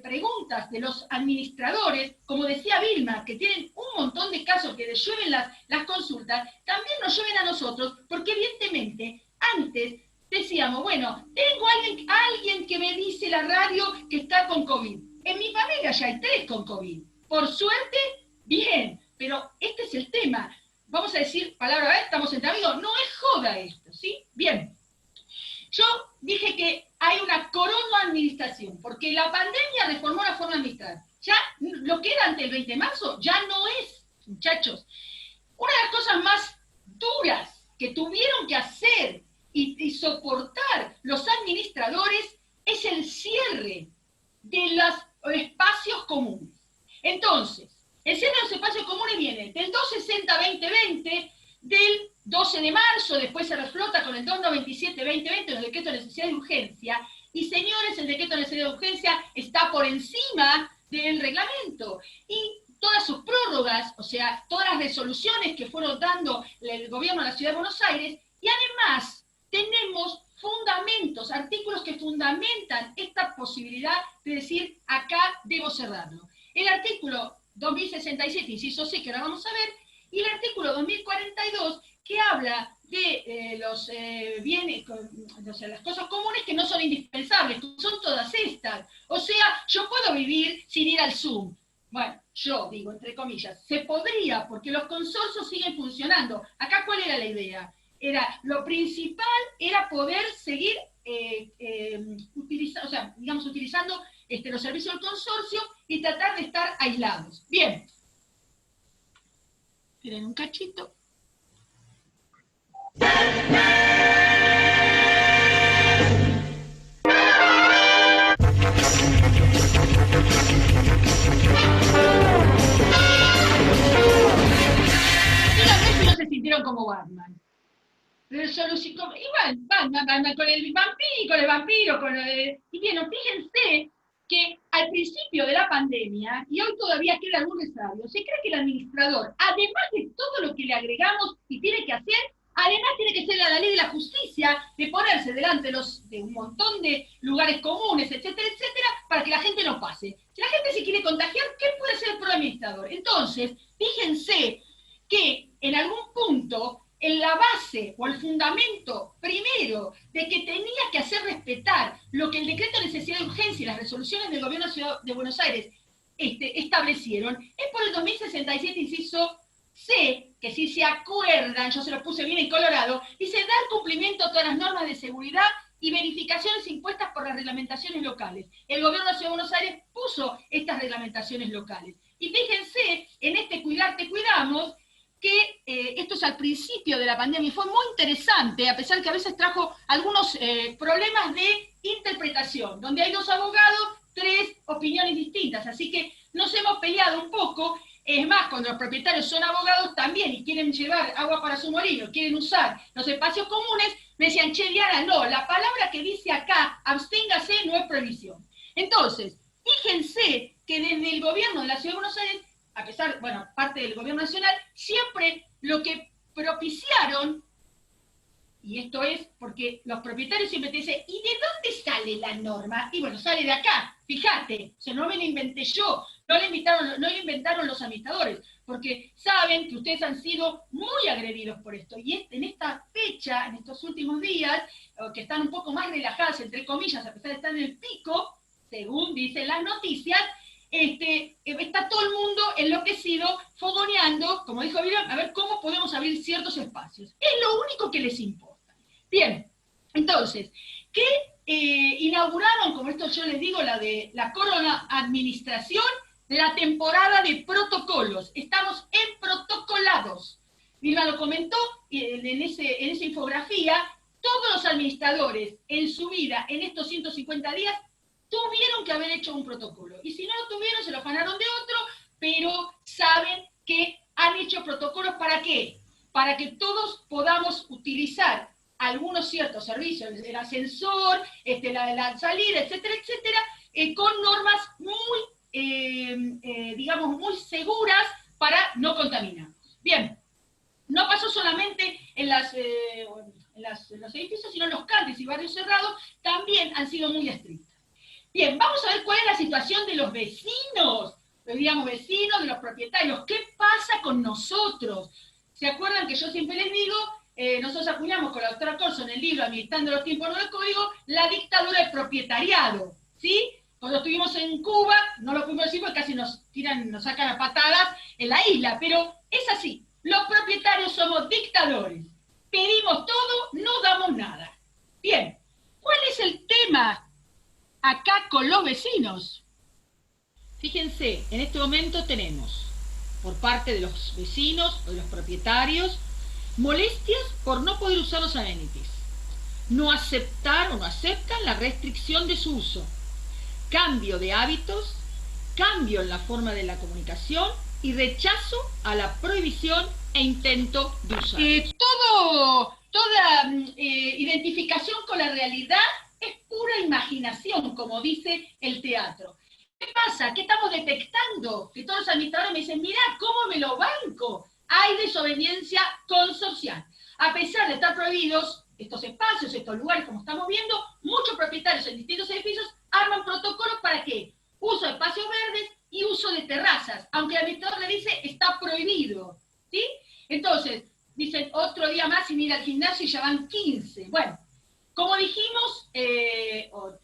preguntas de los administradores, como decía Vilma, que tienen un montón de casos que les llueven las consultas, también nos llueven a nosotros, porque evidentemente antes decíamos, bueno, tengo a alguien que me dice la radio que está con COVID. En mi familia ya hay 3 con COVID. Por suerte, bien, pero este es el tema. Vamos a decir, palabra vez, estamos entre amigos, no es joda esto, ¿sí? Bien. Yo dije que hay una administración, porque la pandemia reformó la forma de administrar. Ya lo que era antes del 20 de marzo ya no es, muchachos. Una de las cosas más duras que tuvieron que hacer y soportar los administradores es el cierre de los espacios comunes. Entonces, el cierre de los espacios comunes viene del 260-2020, del 12 de marzo, después se reflota con el 297-2020, los decretos de necesidad de urgencia, y señores, el decreto de necesidad de urgencia está por encima del reglamento, y todas sus prórrogas, o sea, todas las resoluciones que fueron dando el gobierno de la Ciudad de Buenos Aires, y además tenemos fundamentos, artículos que fundamentan esta posibilidad de decir, acá debo cerrarlo. El artículo 2067, inciso C, que ahora vamos a ver, y el artículo 2042, que habla de los bienes, o sea, las cosas comunes que no son indispensables, son todas estas. O sea, yo puedo vivir sin ir al Zoom. Bueno, yo digo, entre comillas, se podría, porque los consorcios siguen funcionando. Acá, ¿cuál era la idea? Lo principal era poder seguir utilizando los servicios del consorcio y tratar de estar aislados. Bien. Miren un cachito. No se sintieron como Batman. Igual, Batman con el vampiro, y bien, fíjense que al principio de la pandemia, y hoy todavía queda algún resabio, se cree que el administrador, además de todo lo que le agregamos y tiene que hacer, además tiene que ser la ley de la justicia, de ponerse delante de un montón de lugares comunes, etcétera, etcétera, para que la gente no pase. Si la gente se quiere contagiar, ¿qué puede hacer el pro administrador? Entonces, fíjense que en algún punto, en la base o el fundamento primero de que tenía que hacer respetar lo que el decreto de necesidad de urgencia y las resoluciones del gobierno de la Ciudad de Buenos Aires establecieron, es por el 2067, inciso C, que si se acuerdan, yo se lo puse bien en colorado, dice dar cumplimiento a todas las normas de seguridad y verificaciones impuestas por las reglamentaciones locales. El gobierno de la Ciudad de Buenos Aires puso estas reglamentaciones locales. Y fíjense, en este Cuidar Te Cuidamos, que esto es al principio de la pandemia y fue muy interesante, a pesar que a veces trajo algunos problemas de interpretación, donde hay 2 abogados, 3 opiniones distintas, así que nos hemos peleado un poco. Es más, cuando los propietarios son abogados también y quieren llevar agua para su molino, quieren usar los espacios comunes, me decían, che, Diana, no, la palabra que dice acá, absténgase, no es prohibición. Entonces, fíjense que desde el gobierno de la Ciudad de Buenos Aires, a pesar, bueno, parte del gobierno nacional, siempre lo que propiciaron, y esto es porque los propietarios siempre te dicen, ¿y de dónde sale la norma? Y bueno, sale de acá, fíjate, o sea, no me la inventé yo, no la inventaron los administradores, porque saben que ustedes han sido muy agredidos por esto, y en esta fecha, en estos últimos días, que están un poco más relajadas, entre comillas, a pesar de estar en el pico, según dicen las noticias, está todo el mundo enloquecido, fogoneando, como dijo Vilma, a ver cómo podemos abrir ciertos espacios. Es lo único que les importa. Bien, entonces, ¿qué inauguraron, como esto yo les digo, la Corona Administración, la temporada de protocolos? Estamos protocolados. Vilma lo comentó en esa infografía, todos los administradores en su vida, en estos 150 días, tuvieron que haber hecho un protocolo. Y si no lo tuvieron, se lo afanaron de otro, pero saben que han hecho protocolos ¿para qué? Para que todos podamos utilizar algunos ciertos servicios, el ascensor, la salida, etcétera, etcétera, con normas muy, digamos, muy seguras para no contaminar. Bien, no pasó solamente en los edificios, sino en los cantes y barrios cerrados también han sido muy estrictas. Bien, vamos a ver cuál es la situación de los vecinos, digamos vecinos, de los propietarios. ¿Qué pasa con nosotros? ¿Se acuerdan que yo siempre les digo, nosotros acuñamos con la doctora Corso en el libro Administrando los tiempos del código, la dictadura del propietariado, ¿sí? Cuando estuvimos en Cuba, no lo pudimos decir porque casi nos sacan a patadas en la isla, pero es así. Los propietarios somos dictadores. Pedimos todo, no damos nada. Bien, ¿cuál es el tema acá con los vecinos? Fíjense, en este momento tenemos, por parte de los vecinos o de los propietarios, molestias por no poder usar los amenities. No aceptar o no aceptan la restricción de su uso. Cambio de hábitos, cambio en la forma de la comunicación y rechazo a la prohibición e intento de usar. Toda identificación con la realidad es pura imaginación, como dice el teatro. ¿Qué pasa? ¿Qué estamos detectando? Que todos los administradores me dicen, mirá, ¿cómo me lo banco? Hay desobediencia consorcial. A pesar de estar prohibidos estos espacios, estos lugares, como estamos viendo, muchos propietarios en distintos edificios arman protocolos para ¿qué? Uso de espacios verdes y uso de terrazas, aunque el administrador le dice está prohibido, ¿sí? Entonces, dicen otro día más y mira al gimnasio y ya van 15. Bueno, como dijimos,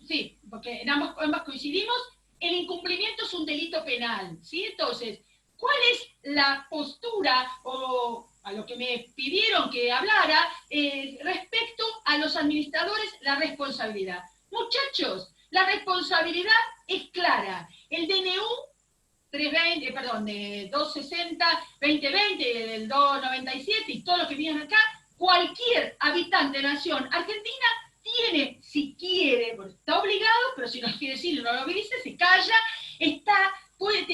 sí, porque en ambas coincidimos, el incumplimiento es un delito penal, ¿sí? Entonces, ¿cuál es la postura o a lo que me pidieron que hablara respecto a los administradores, la responsabilidad? Muchachos, la responsabilidad es clara. El DNU 260-2020, del 297 y todo lo que vienen acá, cualquier habitante de la nación argentina tiene, si quiere, porque está obligado, pero si no quiere decirlo, no lo dice, se calla, está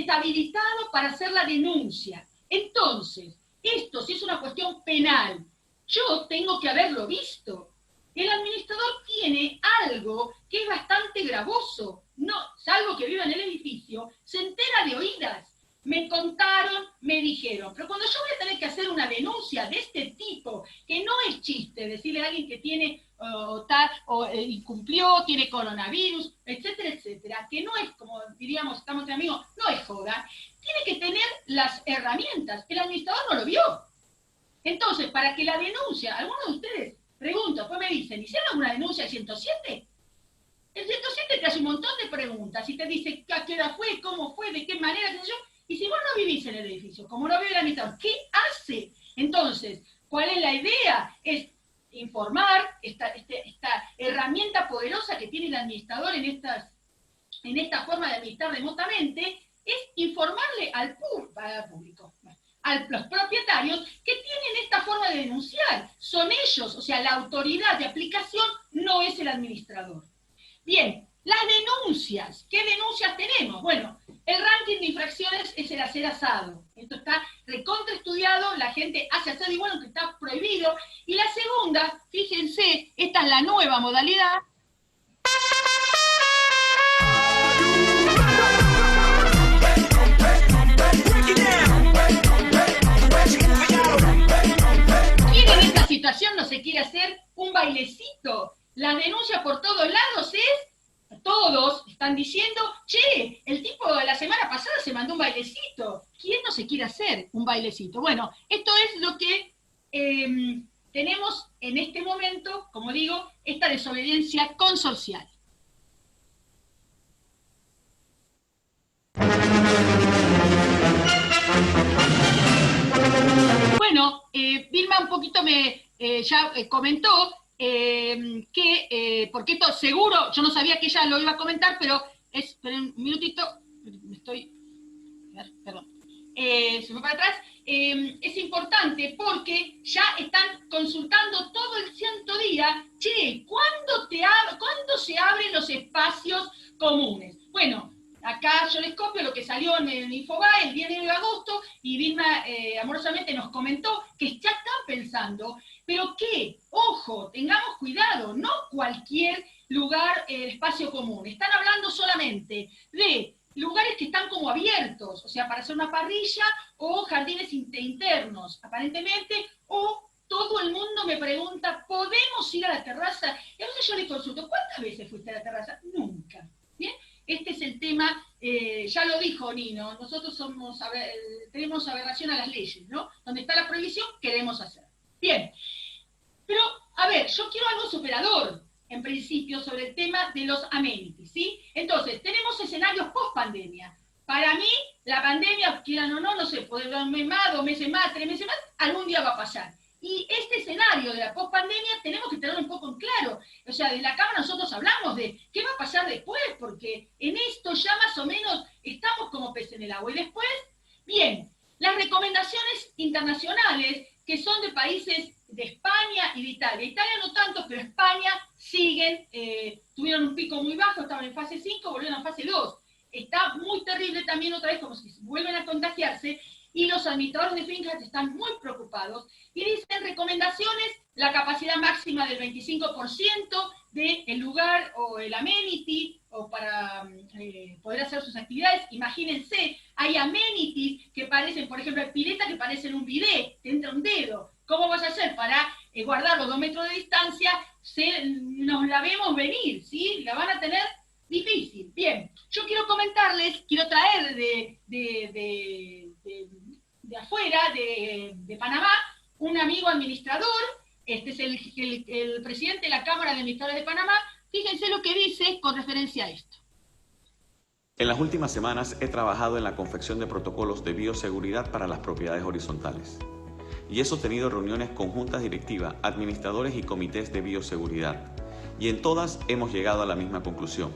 habilitado para hacer la denuncia. Entonces, esto, si es una cuestión penal, yo tengo que haberlo visto. El administrador tiene algo que es bastante gravoso. No, salvo que viva en el edificio, se entera de oídas. Me contaron, me dijeron. Pero cuando yo voy a tener que hacer una denuncia de este tipo, que no es chiste, decirle a alguien que tiene incumplió, tiene coronavirus, etcétera, etcétera, que no es, como diríamos, estamos entre amigos, no es joda, tiene que tener las herramientas. El administrador no lo vio. Entonces, para que la denuncia, algunos de ustedes preguntan, pues me dicen, ¿hicieron alguna denuncia al 107? El 107 te hace un montón de preguntas y te dice a qué hora fue, cómo fue, de qué manera, qué sé yo, y si vos no vivís en el edificio, como no vive el administrador, ¿qué hace? Entonces, ¿cuál es la idea? Es informar, esta herramienta poderosa que tiene el administrador en esta forma de administrar remotamente, es informarle al público, a los propietarios que tienen esta forma de denunciar. Son ellos, o sea, la autoridad de aplicación no es el administrador. Bien, las denuncias. ¿Qué denuncias tenemos? Bueno, el ranking de infracciones es el hacer asado. Esto está recontraestudiado, la gente hace asado igual aunque está prohibido. Y la segunda, fíjense, esta es la nueva modalidad. ¿Quién en esta situación no se quiere hacer un bailecito? La denuncia por todos lados es, todos están diciendo, che, el tipo de la semana pasada se mandó un bailecito. ¿Quién no se quiere hacer un bailecito? Bueno, esto es lo que tenemos en este momento, como digo, esta desobediencia consorcial. Bueno, Vilma un poquito ya comentó porque esto seguro, yo no sabía que ella lo iba a comentar, pero esperen un minutito, perdón, se me va para atrás, es importante porque ya están consultando todo el santo día, che, ¿cuándo se abren los espacios comunes? Bueno, acá yo les copio lo que salió en el Infobae el 10 de agosto, y Vilma amorosamente nos comentó que ya están pensando, pero que, ojo, tengamos cuidado, no cualquier lugar, espacio común. Están hablando solamente de lugares que están como abiertos, o sea, para hacer una parrilla o jardines internos, aparentemente, o todo el mundo me pregunta, ¿podemos ir a la terraza? Y a veces yo le consulto, ¿cuántas veces fuiste a la terraza? Nunca. ¿Bien? Este es el tema, ya lo dijo Nino, nosotros tenemos aberración a las leyes, ¿no? Donde está la prohibición, queremos hacer. Bien, pero, a ver, yo quiero algo superador, en principio, sobre el tema de los amenities, ¿sí? Entonces, tenemos escenarios post-pandemia. Para mí, la pandemia, quieran o no, no sé, puede durar un mes más, 2 meses más, 3 meses más, algún día va a pasar. Y este escenario de la post-pandemia tenemos que tenerlo un poco en claro. O sea, desde la Cámara nosotros hablamos de qué va a pasar después, porque en esto ya más o menos estamos como pez en el agua. Y después, bien, las recomendaciones internacionales que son de países de España y de Italia. Italia no tanto, pero España siguen, tuvieron un pico muy bajo, estaban en fase 5, volvieron a fase 2. Está muy terrible también otra vez, como si vuelven a contagiarse, y los administradores de fincas están muy preocupados, y dicen recomendaciones, la capacidad máxima del 25% del lugar o el amenity, o para poder hacer sus actividades. Imagínense, hay amenities que parecen, por ejemplo, hay piletas que parecen un bidet, te entra un dedo. ¿Cómo vas a hacer para guardar los 2 metros de distancia? Nos la vemos venir, ¿sí? La van a tener difícil. Bien, yo quiero comentarles, quiero traer de afuera, de Panamá, un amigo administrador, este es el presidente de la Cámara de Administradores de Panamá. Fíjense lo que dice con referencia a esto. En las últimas semanas he trabajado en la confección de protocolos de bioseguridad para las propiedades horizontales y he sostenido reuniones con juntas directivas, administradores y comités de bioseguridad, y en todas hemos llegado a la misma conclusión.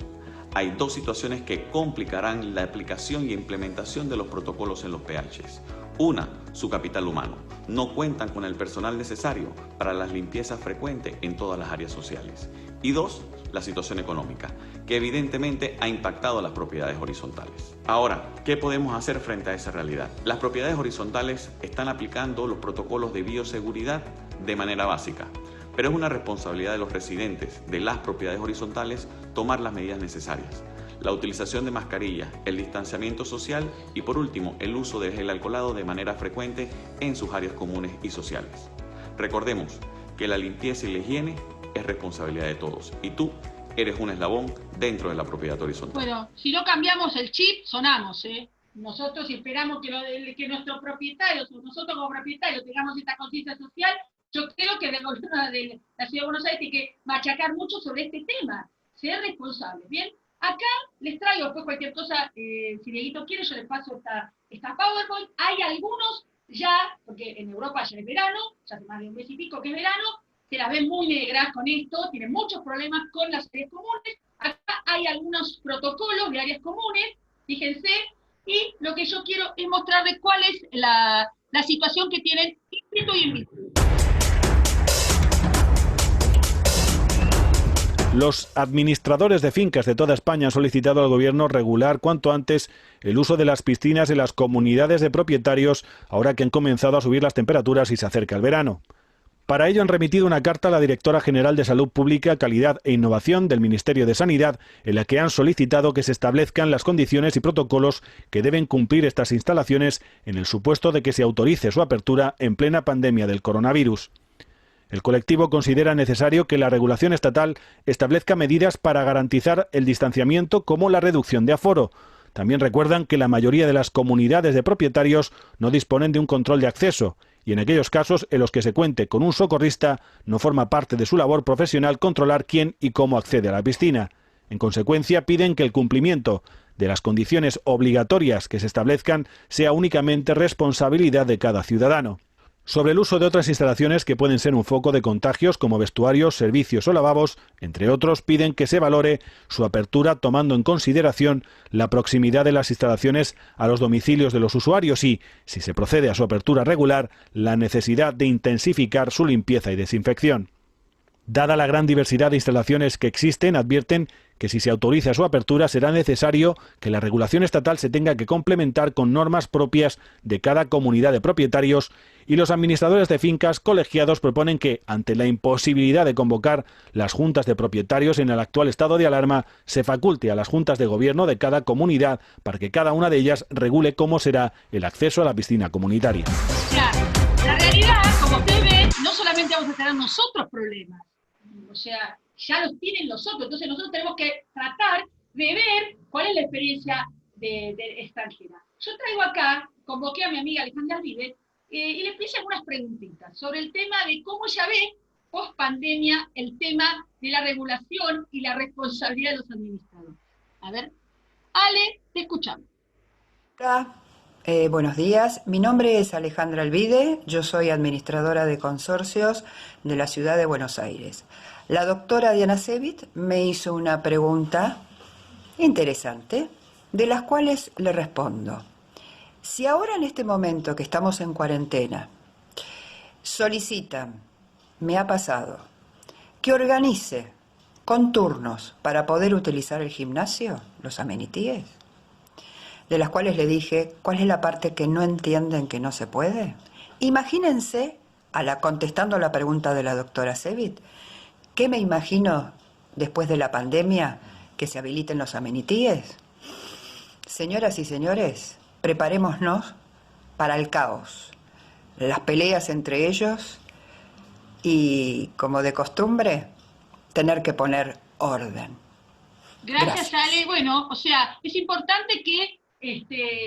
Hay 2 situaciones que complicarán la aplicación y implementación de los protocolos en los PHs. Una, su capital humano. No cuentan con el personal necesario para las limpiezas frecuentes en todas las áreas sociales. Y 2, la situación económica, que evidentemente ha impactado a las propiedades horizontales. Ahora, ¿qué podemos hacer frente a esa realidad? Las propiedades horizontales están aplicando los protocolos de bioseguridad de manera básica, pero es una responsabilidad de los residentes de las propiedades horizontales tomar las medidas necesarias. La utilización de mascarillas, el distanciamiento social y, por último, el uso de gel alcoholado de manera frecuente en sus áreas comunes y sociales. Recordemos que la limpieza y la higiene es responsabilidad de todos y tú eres un eslabón dentro de la propiedad horizontal. Bueno, si no cambiamos el chip, sonamos, ¿eh? Nosotros esperamos que nuestros propietarios, o nosotros como propietarios, tengamos esta conciencia social. Yo creo que el gobierno de la Ciudad de Buenos Aires tiene que machacar mucho sobre este tema, ser responsable, ¿bien? Acá les traigo después cualquier cosa, si Dieguito quiere, yo les paso esta PowerPoint. Hay algunos ya, porque en Europa ya es verano, ya hace más de un mes y pico que es verano, se las ven muy negras con esto, tienen muchos problemas con las áreas comunes. Acá hay algunos protocolos de áreas comunes, fíjense, y lo que yo quiero es mostrarles cuál es la situación que tienen inscrito y invitado. Los administradores de fincas de toda España han solicitado al Gobierno regular cuanto antes el uso de las piscinas en las comunidades de propietarios, ahora que han comenzado a subir las temperaturas y se acerca el verano. Para ello han remitido una carta a la Directora General de Salud Pública, Calidad e Innovación del Ministerio de Sanidad, en la que han solicitado que se establezcan las condiciones y protocolos que deben cumplir estas instalaciones en el supuesto de que se autorice su apertura en plena pandemia del coronavirus. El colectivo considera necesario que la regulación estatal establezca medidas para garantizar el distanciamiento como la reducción de aforo. También recuerdan que la mayoría de las comunidades de propietarios no disponen de un control de acceso y en aquellos casos en los que se cuente con un socorrista no forma parte de su labor profesional controlar quién y cómo accede a la piscina. En consecuencia, piden que el cumplimiento de las condiciones obligatorias que se establezcan sea únicamente responsabilidad de cada ciudadano. Sobre el uso de otras instalaciones que pueden ser un foco de contagios como vestuarios, servicios o lavabos, entre otros, piden que se valore su apertura tomando en consideración la proximidad de las instalaciones a los domicilios de los usuarios y, si se procede a su apertura regular, la necesidad de intensificar su limpieza y desinfección. Dada la gran diversidad de instalaciones que existen, advierten que si se autoriza su apertura será necesario que la regulación estatal se tenga que complementar con normas propias de cada comunidad de propietarios, y los administradores de fincas colegiados proponen que, ante la imposibilidad de convocar las juntas de propietarios en el actual estado de alarma, se faculte a las juntas de gobierno de cada comunidad para que cada una de ellas regule cómo será el acceso a la piscina comunitaria. Claro, la realidad, como usted ve, no solamente vamos a tener nosotros problemas, o sea, ya los tienen los otros, entonces nosotros tenemos que tratar de ver cuál es la experiencia de extranjera. Yo traigo acá, convoqué a mi amiga Alejandra Vives, y le hice algunas preguntitas sobre el tema de cómo ella ve, post pandemia, el tema de la regulación y la responsabilidad de los administradores. A ver, Ale, te escuchamos. Hola, buenos días. Mi nombre es Alejandra Alvide, yo soy administradora de consorcios de la ciudad de Buenos Aires. La doctora Diana Cevit me hizo una pregunta interesante, de las cuales le respondo. Si ahora en este momento que estamos en cuarentena solicitan, me ha pasado, que organice con turnos para poder utilizar el gimnasio, los amenities, de las cuales le dije, ¿cuál es la parte que no entienden que no se puede? Imagínense, contestando a la pregunta de la doctora Cevit, ¿qué me imagino después de la pandemia que se habiliten los amenities? Señoras y señores, preparémonos para el caos, las peleas entre ellos y, como de costumbre, tener que poner orden. Gracias, Ale. Bueno, o sea, es importante que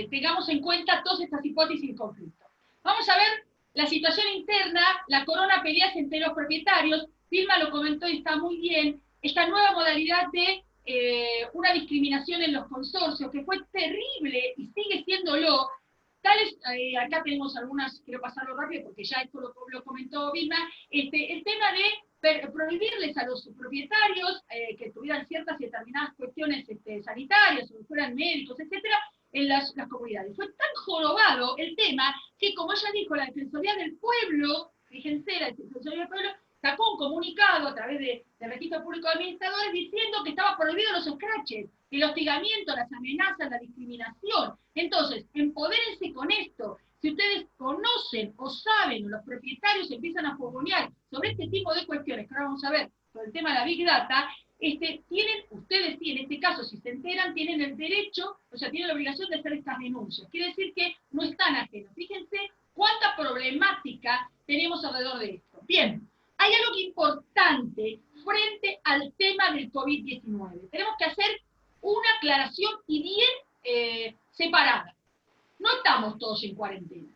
tengamos en cuenta todas estas hipótesis y conflictos. Vamos a ver la situación interna, la corona peleas entre los propietarios. Vilma lo comentó y está muy bien. Esta nueva modalidad de una discriminación en los consorcios, que fue terrible y sigue siéndolo. Acá tenemos algunas, quiero pasarlo rápido porque ya esto lo comentó Vilma, el tema de prohibirles a los propietarios que tuvieran ciertas y determinadas cuestiones sanitarias, o fueran médicos, etcétera, en las comunidades. Fue tan jorobado el tema que, como ella dijo, la Defensoría del Pueblo, fíjense, la Defensoría del Pueblo sacó un comunicado a través del Registro Público de Administradores diciendo que estaba prohibido los scratches, el hostigamiento, las amenazas, la discriminación. Entonces, empodérense con esto. Si ustedes conocen o saben, o los propietarios empiezan a fogonear sobre este tipo de cuestiones, que ahora vamos a ver, sobre el tema de la Big Data, ustedes en este caso, si se enteran, tienen el derecho, o sea, tienen la obligación de hacer estas denuncias. Quiere decir que no están ajenos. Fíjense cuánta problemática tenemos alrededor de esto. Bien, hay algo importante frente al tema del COVID-19. Tenemos que hacer una aclaración y bien separada. No estamos todos en cuarentena.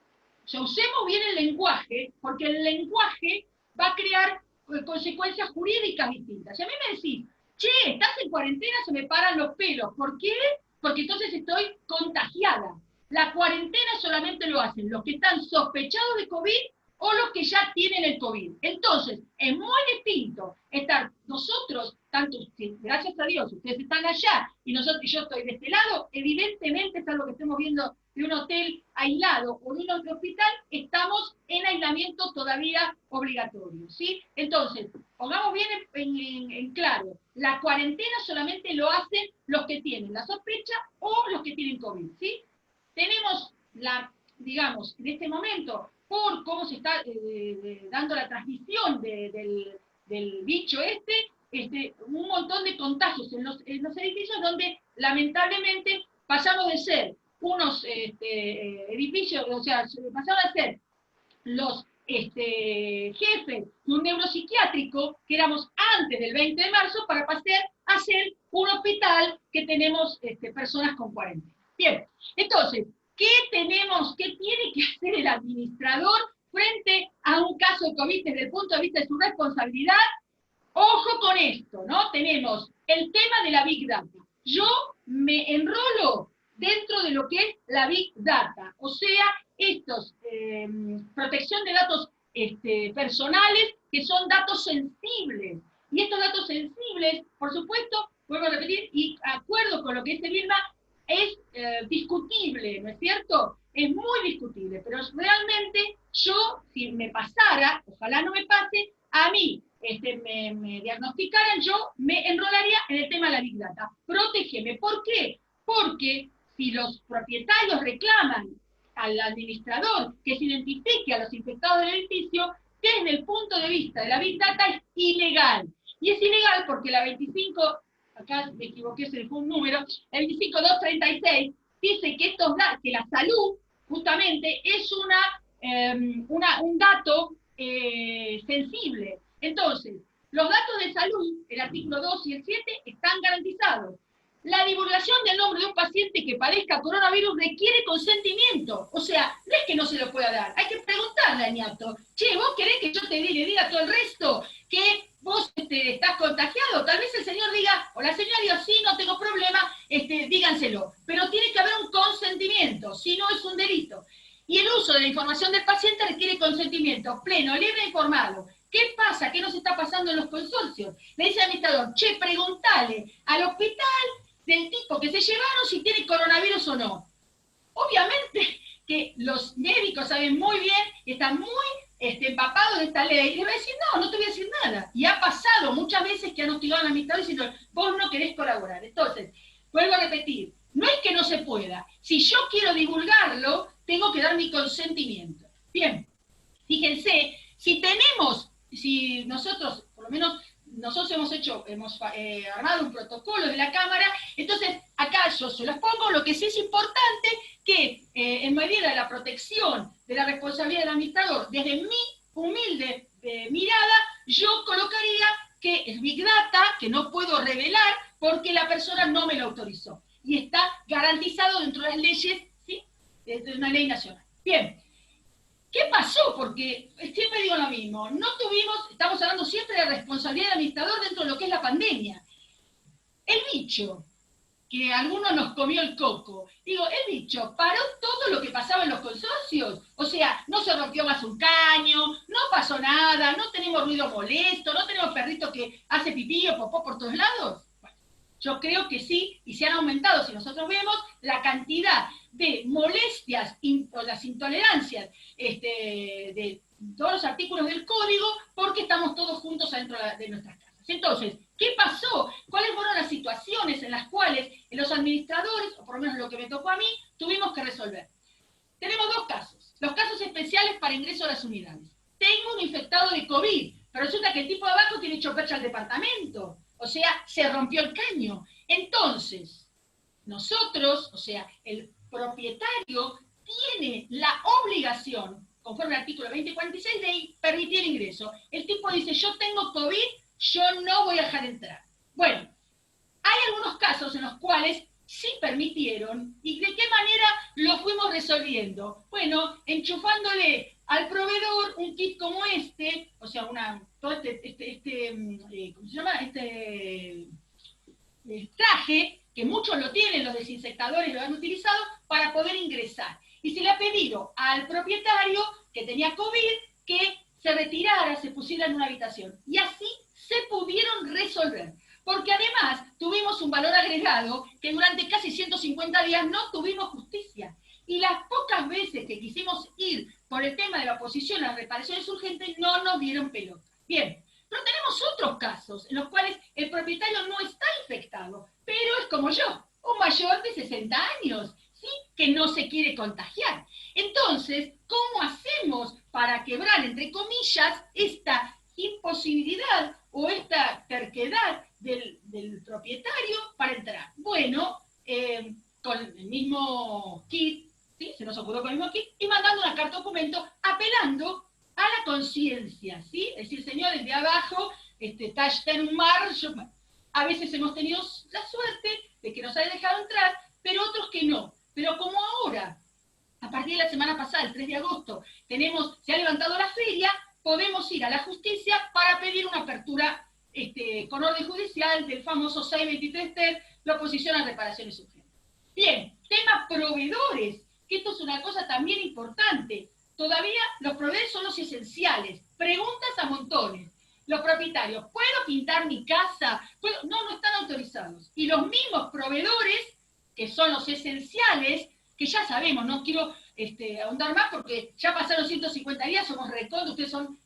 O sea, usemos bien el lenguaje, porque el lenguaje va a crear consecuencias jurídicas distintas. Si a mí me decís, che, estás en cuarentena, se me paran los pelos. ¿Por qué? Porque entonces estoy contagiada. La cuarentena solamente lo hacen los que están sospechados de COVID o los que ya tienen el COVID. Entonces, es muy distinto estar nosotros, tanto, gracias a Dios, ustedes están allá y yo estoy de este lado, evidentemente, es algo que estemos viendo de un hotel aislado o de un hospital, estamos en aislamiento todavía obligatorio, ¿sí? Entonces, pongamos bien en claro, la cuarentena solamente lo hacen los que tienen la sospecha o los que tienen COVID, ¿sí? Tenemos digamos, en este momento, por cómo se está dando la transmisión del bicho un montón de contagios en los edificios donde lamentablemente pasamos de ser unos edificios, o sea, pasaron a ser los jefes de un neuropsiquiátrico que éramos antes del 20 de marzo para pasar a ser un hospital que tenemos personas con cuarentena. Bien, entonces, ¿qué tiene que hacer el administrador frente a un caso de COVID desde el punto de vista de su responsabilidad? Ojo con esto, ¿no? Tenemos el tema de la Big Data. Yo me enrolo dentro de lo que es la Big Data, o sea, protección de datos personales, que son datos sensibles. Y estos datos sensibles, por supuesto, vuelvo a repetir, y acuerdo con lo que dice Vilma, es discutible, ¿no es cierto? Es muy discutible, pero realmente yo, si me pasara, ojalá no me pase, a mí, me diagnosticaran, yo me enrolaría en el tema de la Big Data. Protégeme. ¿Por qué? Porque si los propietarios reclaman al administrador que se identifique a los infectados del edificio, desde el punto de vista de la Big Data es ilegal. Y es ilegal porque la 25, acá me equivoqué, se le fue un número, la 25236 dice que, que la salud justamente es un dato sensible. Entonces, los datos de salud, el artículo 2 y el 7, están garantizados. La divulgación del nombre de un paciente que padezca coronavirus requiere consentimiento. O sea, no es que no se lo pueda dar, hay que preguntarle al ñato, che, ¿vos querés que yo te le diga a todo el resto que vos estás contagiado? Tal vez el señor diga, o la señora diga, sí, no tengo problema, díganselo. Pero tiene que haber un consentimiento, si no es un delito. Y el uso de la información del paciente requiere consentimiento pleno, libre e informado. ¿Qué pasa? ¿Qué nos está pasando en los consorcios? Le dice al administrador, che, preguntale al hospital del tipo que se llevaron si tiene coronavirus o no. Obviamente que los médicos saben muy bien, están muy empapados de esta ley, y le va a decir, no te voy a decir nada. Y ha pasado muchas veces que han hostigado al administrador diciendo, vos no querés colaborar. Entonces, vuelvo a repetir, no es que no se pueda. Si yo quiero divulgarlo, tengo que dar mi consentimiento. Bien, fíjense, si nosotros, por lo menos, nosotros hemos armado un protocolo de la Cámara, entonces acá yo se los pongo, lo que sí es importante, que en medida de la protección de la responsabilidad del administrador, desde mi humilde mirada, yo colocaría que es Big Data, que no puedo revelar porque la persona no me lo autorizó. Y está garantizado dentro de las leyes, ¿sí?, de una ley nacional. Bien. ¿Qué pasó? Porque siempre digo lo mismo, estamos hablando siempre de responsabilidad del administrador dentro de lo que es la pandemia. El bicho, que a algunos nos comió el coco, digo, el bicho paró todo lo que pasaba en los consorcios, o sea, no se rompió más un caño, no pasó nada, no tenemos ruido molesto, no tenemos perrito que hace pipí o popó por todos lados. Bueno, yo creo que sí, y se han aumentado, si nosotros vemos, la cantidad de molestias o las intolerancias de todos los artículos del código, porque estamos todos juntos adentro de nuestras casas. Entonces, ¿qué pasó? ¿Cuáles fueron las situaciones en las cuales los administradores, o por lo menos lo que me tocó a mí, tuvimos que resolver? Tenemos dos casos. Los casos especiales para ingreso a las unidades. Tengo un infectado de COVID, pero resulta que el tipo de abajo tiene hecho percha al departamento. O sea, se rompió el caño. Entonces, nosotros, o sea, el propietario tiene la obligación, conforme al artículo 2046, de permitir el ingreso. El tipo dice, yo tengo COVID, yo no voy a dejar entrar. Bueno, hay algunos casos en los cuales sí permitieron, y de qué manera lo fuimos resolviendo. Bueno, enchufándole al proveedor un kit como este, o sea, todo ¿cómo se llama? Traje, que muchos lo tienen, los desinfectadores lo han utilizado, para poder ingresar. Y se le ha pedido al propietario que tenía COVID que se retirara, se pusiera en una habitación. Y así se pudieron resolver. Porque además tuvimos un valor agregado que durante casi 150 días no tuvimos justicia. Y las pocas veces que quisimos ir por el tema de la oposición a las reparaciones urgentes, no nos dieron pelota. Bien, pero tenemos otros casos en los cuales el propietario no está infectado, pero es como yo, un mayor de 60 años, ¿sí?, que no se quiere contagiar. Entonces, ¿cómo hacemos para quebrar, entre comillas, esta imposibilidad o esta terquedad del propietario para entrar? Bueno, con el mismo kit, ¿sí?, se nos ocurrió con el mismo kit, y mandando una carta documento apelando a la conciencia, ¿sí? Es decir, señor, el de abajo está en un mar. A veces hemos tenido la suerte de que nos haya dejado entrar, pero otros que no. Pero como ahora, a partir de la semana pasada, el 3 de agosto, se ha levantado la feria, podemos ir a la justicia para pedir una apertura con orden judicial del famoso 623 ter, la oposición a reparaciones urgentes. Bien, tema proveedores, que esto es una cosa también importante. Todavía los proveedores son los esenciales. Preguntas a montones. Los propietarios, ¿puedo pintar mi casa? No están autorizados. Y los mismos proveedores, que son los esenciales, que ya sabemos, no quiero ahondar más porque ya pasaron 150 días, somos recontra, ustedes son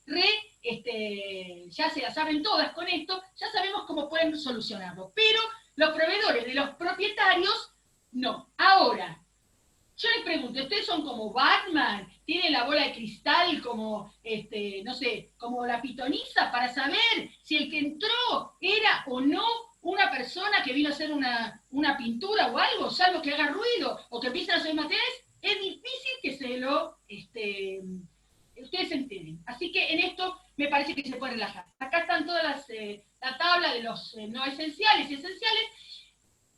ya se la saben todas con esto, ya sabemos cómo pueden solucionarlo. Pero los proveedores de los propietarios, no. Ahora, yo les pregunto, ¿ustedes son como Batman? ¿Tienen la bola de cristal como, no sé, como la pitonisa para saber si el que entró era o no una persona que vino a hacer una pintura o algo, salvo que haga ruido o que empiecen a hacer materiales? Es difícil que se lo, ustedes se enteren. Así que en esto me parece que se puede relajar. Acá están todas la tabla de los no esenciales y esenciales.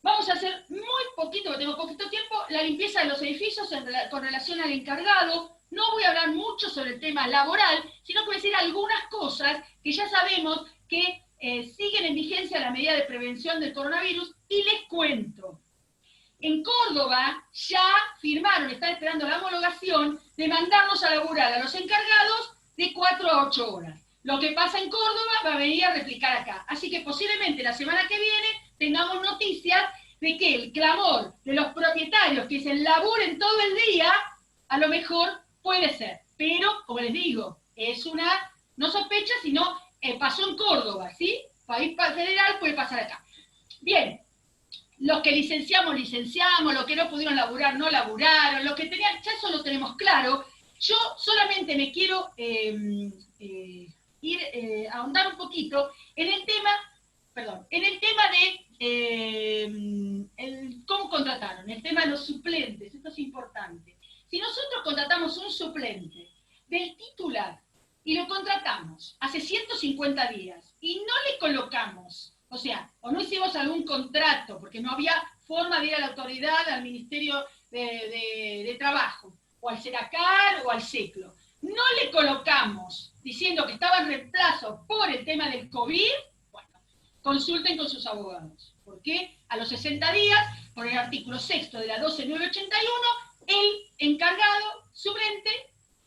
Vamos a hacer muy poquito, porque tengo poquito tiempo, la limpieza de los edificios con relación al encargado. No voy a hablar mucho sobre el tema laboral, sino que voy a decir algunas cosas que ya sabemos que siguen en vigencia la medida de prevención del coronavirus, y les cuento. En Córdoba ya firmaron, están esperando la homologación de mandarnos a laburar a los encargados de 4 a 8 horas. Lo que pasa en Córdoba va a venir a replicar acá. Así que posiblemente la semana que viene tengamos noticias de que el clamor de los propietarios que se laburen todo el día, a lo mejor puede ser. Pero, como les digo, es una, no sospecha, sino pasó en Córdoba, ¿sí? País federal puede pasar acá. Bien. Los que licenciamos, los que no pudieron laburar, no laburaron, los que tenían, ya eso lo tenemos claro. Yo solamente me quiero ahondar un poquito en el tema, de cómo contrataron, el tema de los suplentes, esto es importante. Si nosotros contratamos un suplente del titular y lo contratamos hace 150 días y no le colocamos, o sea, o no hicimos algún contrato, porque no había forma de ir a la autoridad, al Ministerio de Trabajo, o al SERACAR, o al SECLO. No le colocamos diciendo que estaba en reemplazo por el tema del COVID, bueno, consulten con sus abogados. Porque a los 60 días, por el artículo 6 de la 12981, el encargado suplente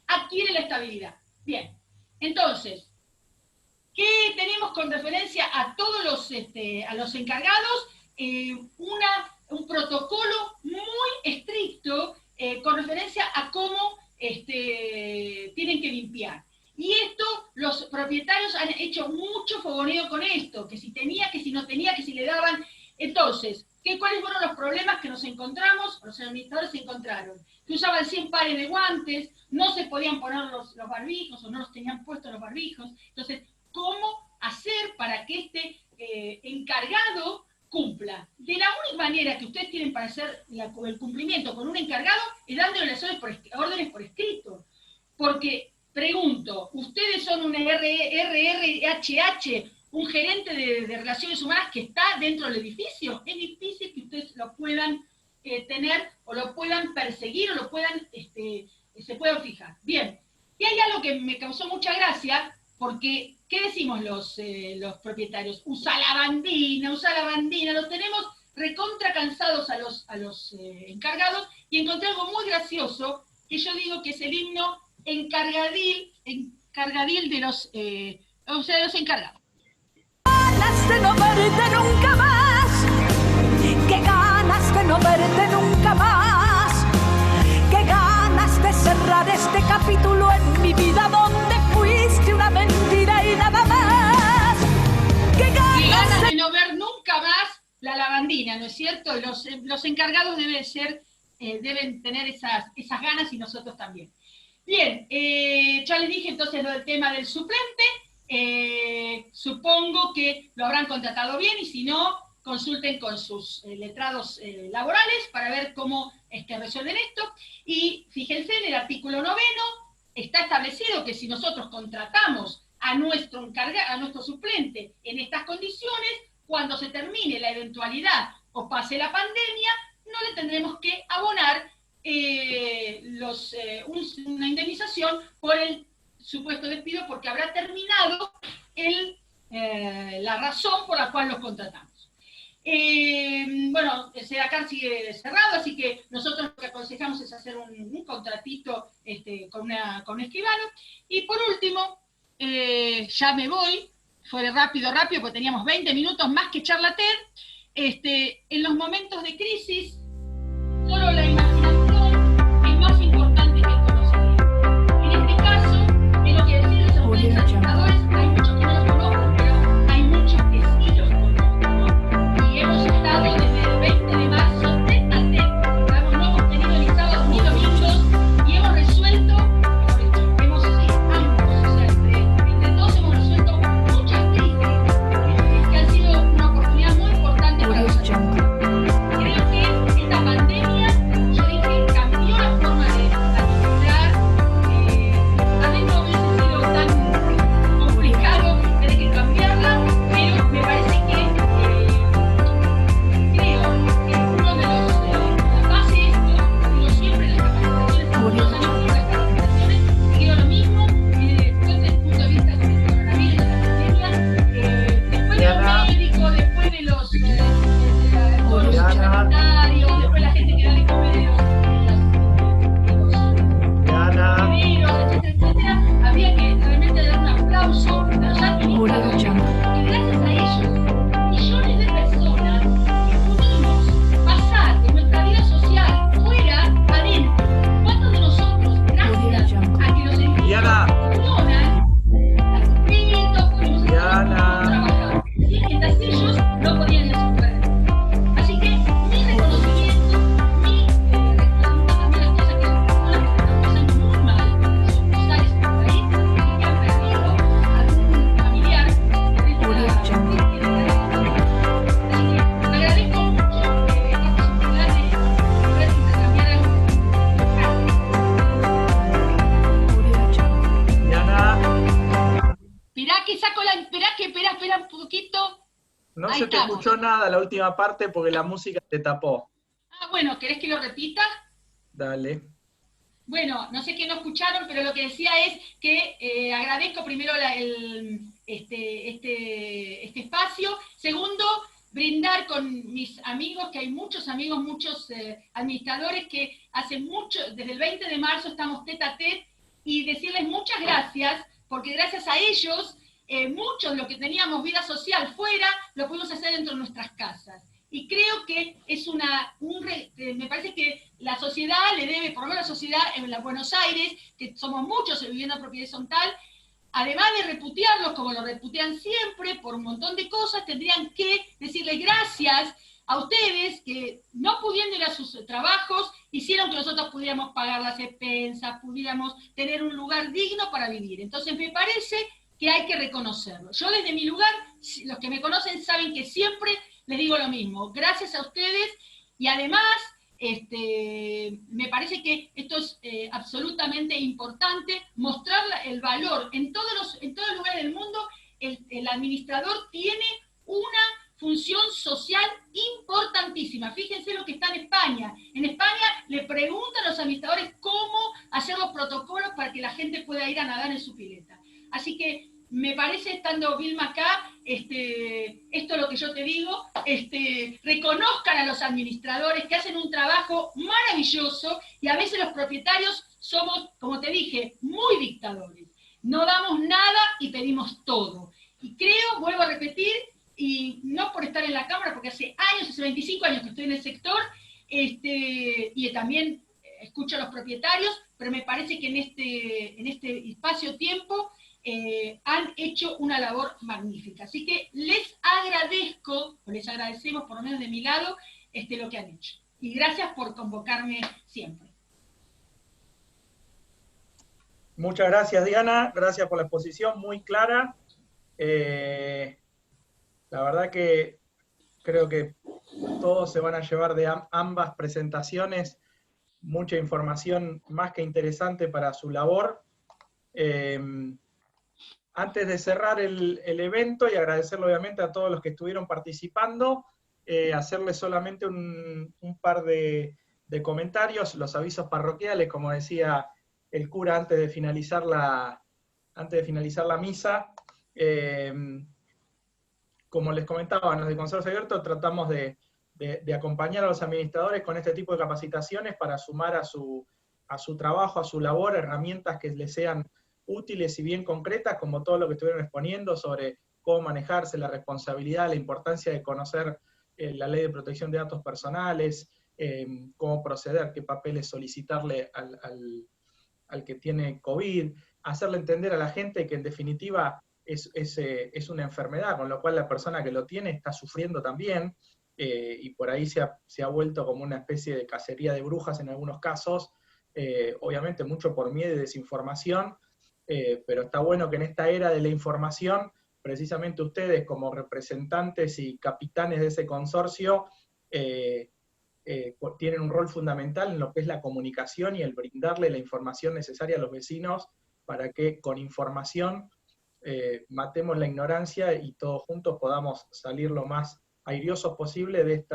adquiere la estabilidad. Bien, entonces, ¿qué tenemos con referencia a todos los encargados? Un protocolo muy estricto con referencia a cómo tienen que limpiar. Y esto, los propietarios han hecho mucho fogoneo con esto, que si tenía, que si no tenía, que si le daban. Entonces, ¿cuáles fueron los problemas que nos encontramos? Los administradores se encontraron que usaban 100 pares de guantes, no se podían poner los barbijos o no los tenían puestos los barbijos. Entonces, ¿cómo hacer para que este encargado cumpla? De la única manera que ustedes tienen para hacer el cumplimiento con un encargado es dándole las órdenes por escrito. Porque, pregunto, ¿ustedes son un RRHH, un gerente de relaciones humanas que está dentro del edificio? Es difícil que ustedes lo puedan tener, o lo puedan perseguir, o lo puedan, se puedan fijar. Bien, y hay algo que me causó mucha gracia, porque, ¿qué decimos los propietarios? Usa la bandina, los tenemos recontra cansados a los encargados, y encontré algo muy gracioso, que yo digo que es el himno encargadil de los encargados. Ganas de no verte nunca más, qué ganas de no verte nunca más, qué ganas de cerrar este capítulo en mi vida donde fuiste una mentira y nada más. Qué ganas de no ver nunca más la lavandina, ¿no es cierto? Los encargados deben tener esas ganas, y nosotros también. Bien, ya les dije entonces lo del tema del suplente. Supongo que lo habrán contratado bien, y si no, consulten con sus letrados laborales para ver cómo resuelven esto. Y fíjense, en el artículo 9 está establecido que si nosotros contratamos a nuestro suplente en estas condiciones, cuando se termine la eventualidad o pase la pandemia, no le tendremos que abonar una indemnización por el supuesto despido, porque habrá terminado la razón por la cual los contratamos. Bueno, el SERACAR sigue cerrado, así que nosotros lo que aconsejamos es hacer un contratito con un escribano. Y por último, ya me voy, fue rápido, porque teníamos 20 minutos más que charla TED. En los momentos de crisis, solo la imaginación No Ahí se te estamos. escuchó nada la última parte porque la música te tapó. Ah, bueno, ¿querés que lo repita? Dale. Bueno, no sé qué no escucharon, pero lo que decía es que agradezco primero este espacio. Segundo, brindar con mis amigos, que hay muchos amigos, muchos administradores que hace mucho, desde el 20 de marzo estamos tete a tete, y decirles muchas gracias, porque gracias a ellos, muchos, los que teníamos vida social fuera, lo pudimos hacer dentro de nuestras casas. Y creo que es me parece que la sociedad le debe, por lo menos la sociedad en la Buenos Aires, que somos muchos viviendo en propiedad horizontal, además de reputearlos como lo reputean siempre por un montón de cosas, tendrían que decirles gracias a ustedes que, no pudiendo ir a sus trabajos, hicieron que nosotros pudiéramos pagar las expensas, pudiéramos tener un lugar digno para vivir. Entonces me parece que hay que reconocerlo. Yo desde mi lugar, los que me conocen saben que siempre les digo lo mismo, gracias a ustedes, y además me parece que esto es absolutamente importante, mostrar el valor. En todos los lugares del mundo el administrador tiene una función social importantísima. Fíjense lo que está en España. En España le preguntan a los administradores cómo hacer los protocolos para que la gente pueda ir a nadar en su pileta. Así que me parece, estando Vilma acá, esto es lo que yo te digo, reconozcan a los administradores que hacen un trabajo maravilloso, y a veces los propietarios somos, como te dije, muy dictadores. No damos nada y pedimos todo. Y creo, vuelvo a repetir, y no por estar en la Cámara, porque hace 25 años que estoy en el sector, y también escucho a los propietarios, pero me parece que en este espacio-tiempo han hecho una labor magnífica. Así que les agradezco, o les agradecemos por lo menos de mi lado, lo que han hecho. Y gracias por convocarme siempre. Muchas gracias, Diana. Gracias por la exposición, muy clara. La verdad que creo que todos se van a llevar de ambas presentaciones mucha información más que interesante para su labor. Antes de cerrar el evento y agradecerle obviamente a todos los que estuvieron participando, hacerles solamente un par de comentarios, los avisos parroquiales, como decía el cura antes de finalizar la misa. Como les comentaba, desde Consorcio Abierto tratamos de acompañar a los administradores con este tipo de capacitaciones para sumar a su trabajo, a su labor, herramientas que les sean útiles y bien concretas, como todo lo que estuvieron exponiendo sobre cómo manejarse, la responsabilidad, la importancia de conocer la ley de protección de datos personales, cómo proceder, qué papeles solicitarle al que tiene COVID, hacerle entender a la gente que en definitiva es una enfermedad, con lo cual la persona que lo tiene está sufriendo también, y por ahí se ha vuelto como una especie de cacería de brujas en algunos casos, obviamente mucho por miedo y desinformación, pero está bueno que en esta era de la información, precisamente ustedes como representantes y capitanes de ese consorcio, tienen un rol fundamental en lo que es la comunicación y el brindarle la información necesaria a los vecinos para que con información matemos la ignorancia y todos juntos podamos salir lo más airiosos posible de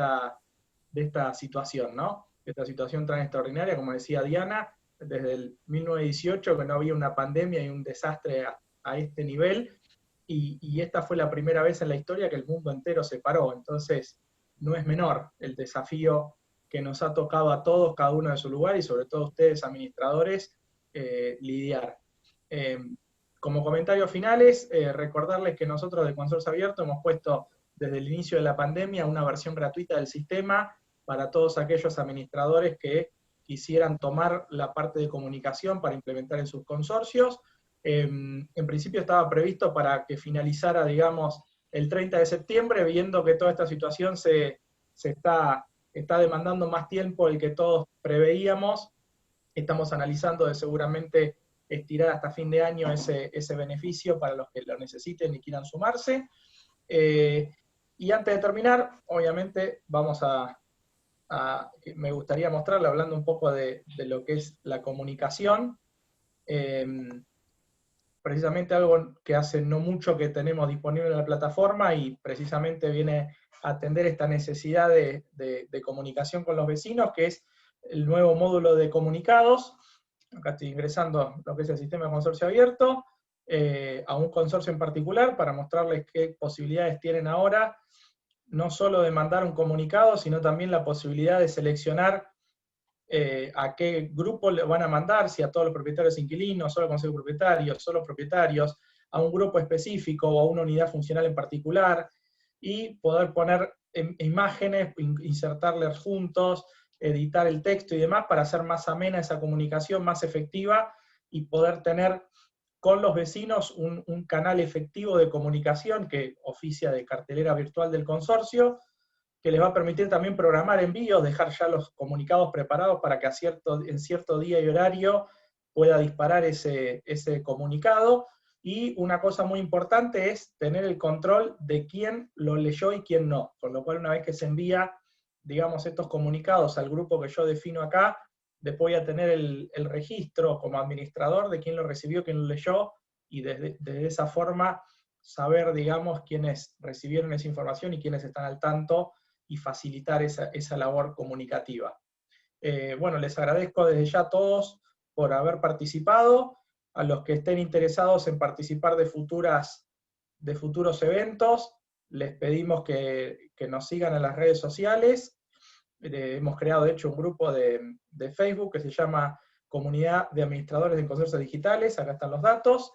esta situación, ¿no? De esta situación tan extraordinaria, como decía Diana, desde el 1918 que no había una pandemia y un desastre a este nivel, y esta fue la primera vez en la historia que el mundo entero se paró. Entonces no es menor el desafío que nos ha tocado a todos, cada uno de su lugar, y sobre todo ustedes, administradores, lidiar. Como comentarios finales, recordarles que nosotros de Consorcio Abierto hemos puesto desde el inicio de la pandemia una versión gratuita del sistema para todos aquellos administradores que quisieran tomar la parte de comunicación para implementar en sus consorcios. En principio estaba previsto para que finalizara, digamos, el 30 de septiembre, viendo que toda esta situación se está demandando más tiempo del que todos preveíamos. Estamos analizando de seguramente estirar hasta fin de año ese beneficio para los que lo necesiten y quieran sumarse. Y antes de terminar, obviamente vamos me gustaría mostrarle, hablando un poco de lo que es la comunicación. precisamente algo que hace no mucho que tenemos disponible en la plataforma y precisamente viene a atender esta necesidad de comunicación con los vecinos, que es el nuevo módulo de comunicados. Acá estoy ingresando lo que es el sistema de consorcio abierto, a un consorcio en particular para mostrarles qué posibilidades tienen ahora, no solo de mandar un comunicado, sino también la posibilidad de seleccionar a qué grupo le van a mandar, si a todos los propietarios e inquilinos, solo al consejo de propietarios, solo propietarios, a un grupo específico o a una unidad funcional en particular, y poder poner imágenes, insertarles juntos, editar el texto y demás para hacer más amena esa comunicación, más efectiva, y poder tener con los vecinos un canal efectivo de comunicación que oficia de cartelera virtual del consorcio, que les va a permitir también programar envíos, dejar ya los comunicados preparados para que en cierto día y horario pueda disparar ese comunicado. Y una cosa muy importante es tener el control de quién lo leyó y quién no, con lo cual una vez que se envía, digamos, estos comunicados al grupo que yo defino acá, después voy a tener el registro como administrador de quién lo recibió, quién lo leyó, y desde esa forma saber, digamos, quiénes recibieron esa información y quiénes están al tanto, y facilitar esa labor comunicativa. Bueno, les agradezco desde ya a todos por haber participado, a los que estén interesados en participar de futuros eventos, les pedimos que nos sigan en las redes sociales. Hemos creado de hecho un grupo de Facebook que se llama Comunidad de Administradores de Consorcios Digitales, acá están los datos,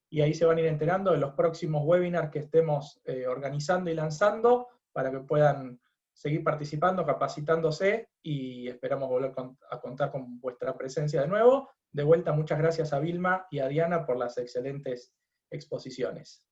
y ahí se van a ir enterando de los próximos webinars que estemos organizando y lanzando, para que puedan seguir participando, capacitándose, y esperamos volver a contar con vuestra presencia de nuevo. De vuelta, muchas gracias a Vilma y a Diana por las excelentes exposiciones.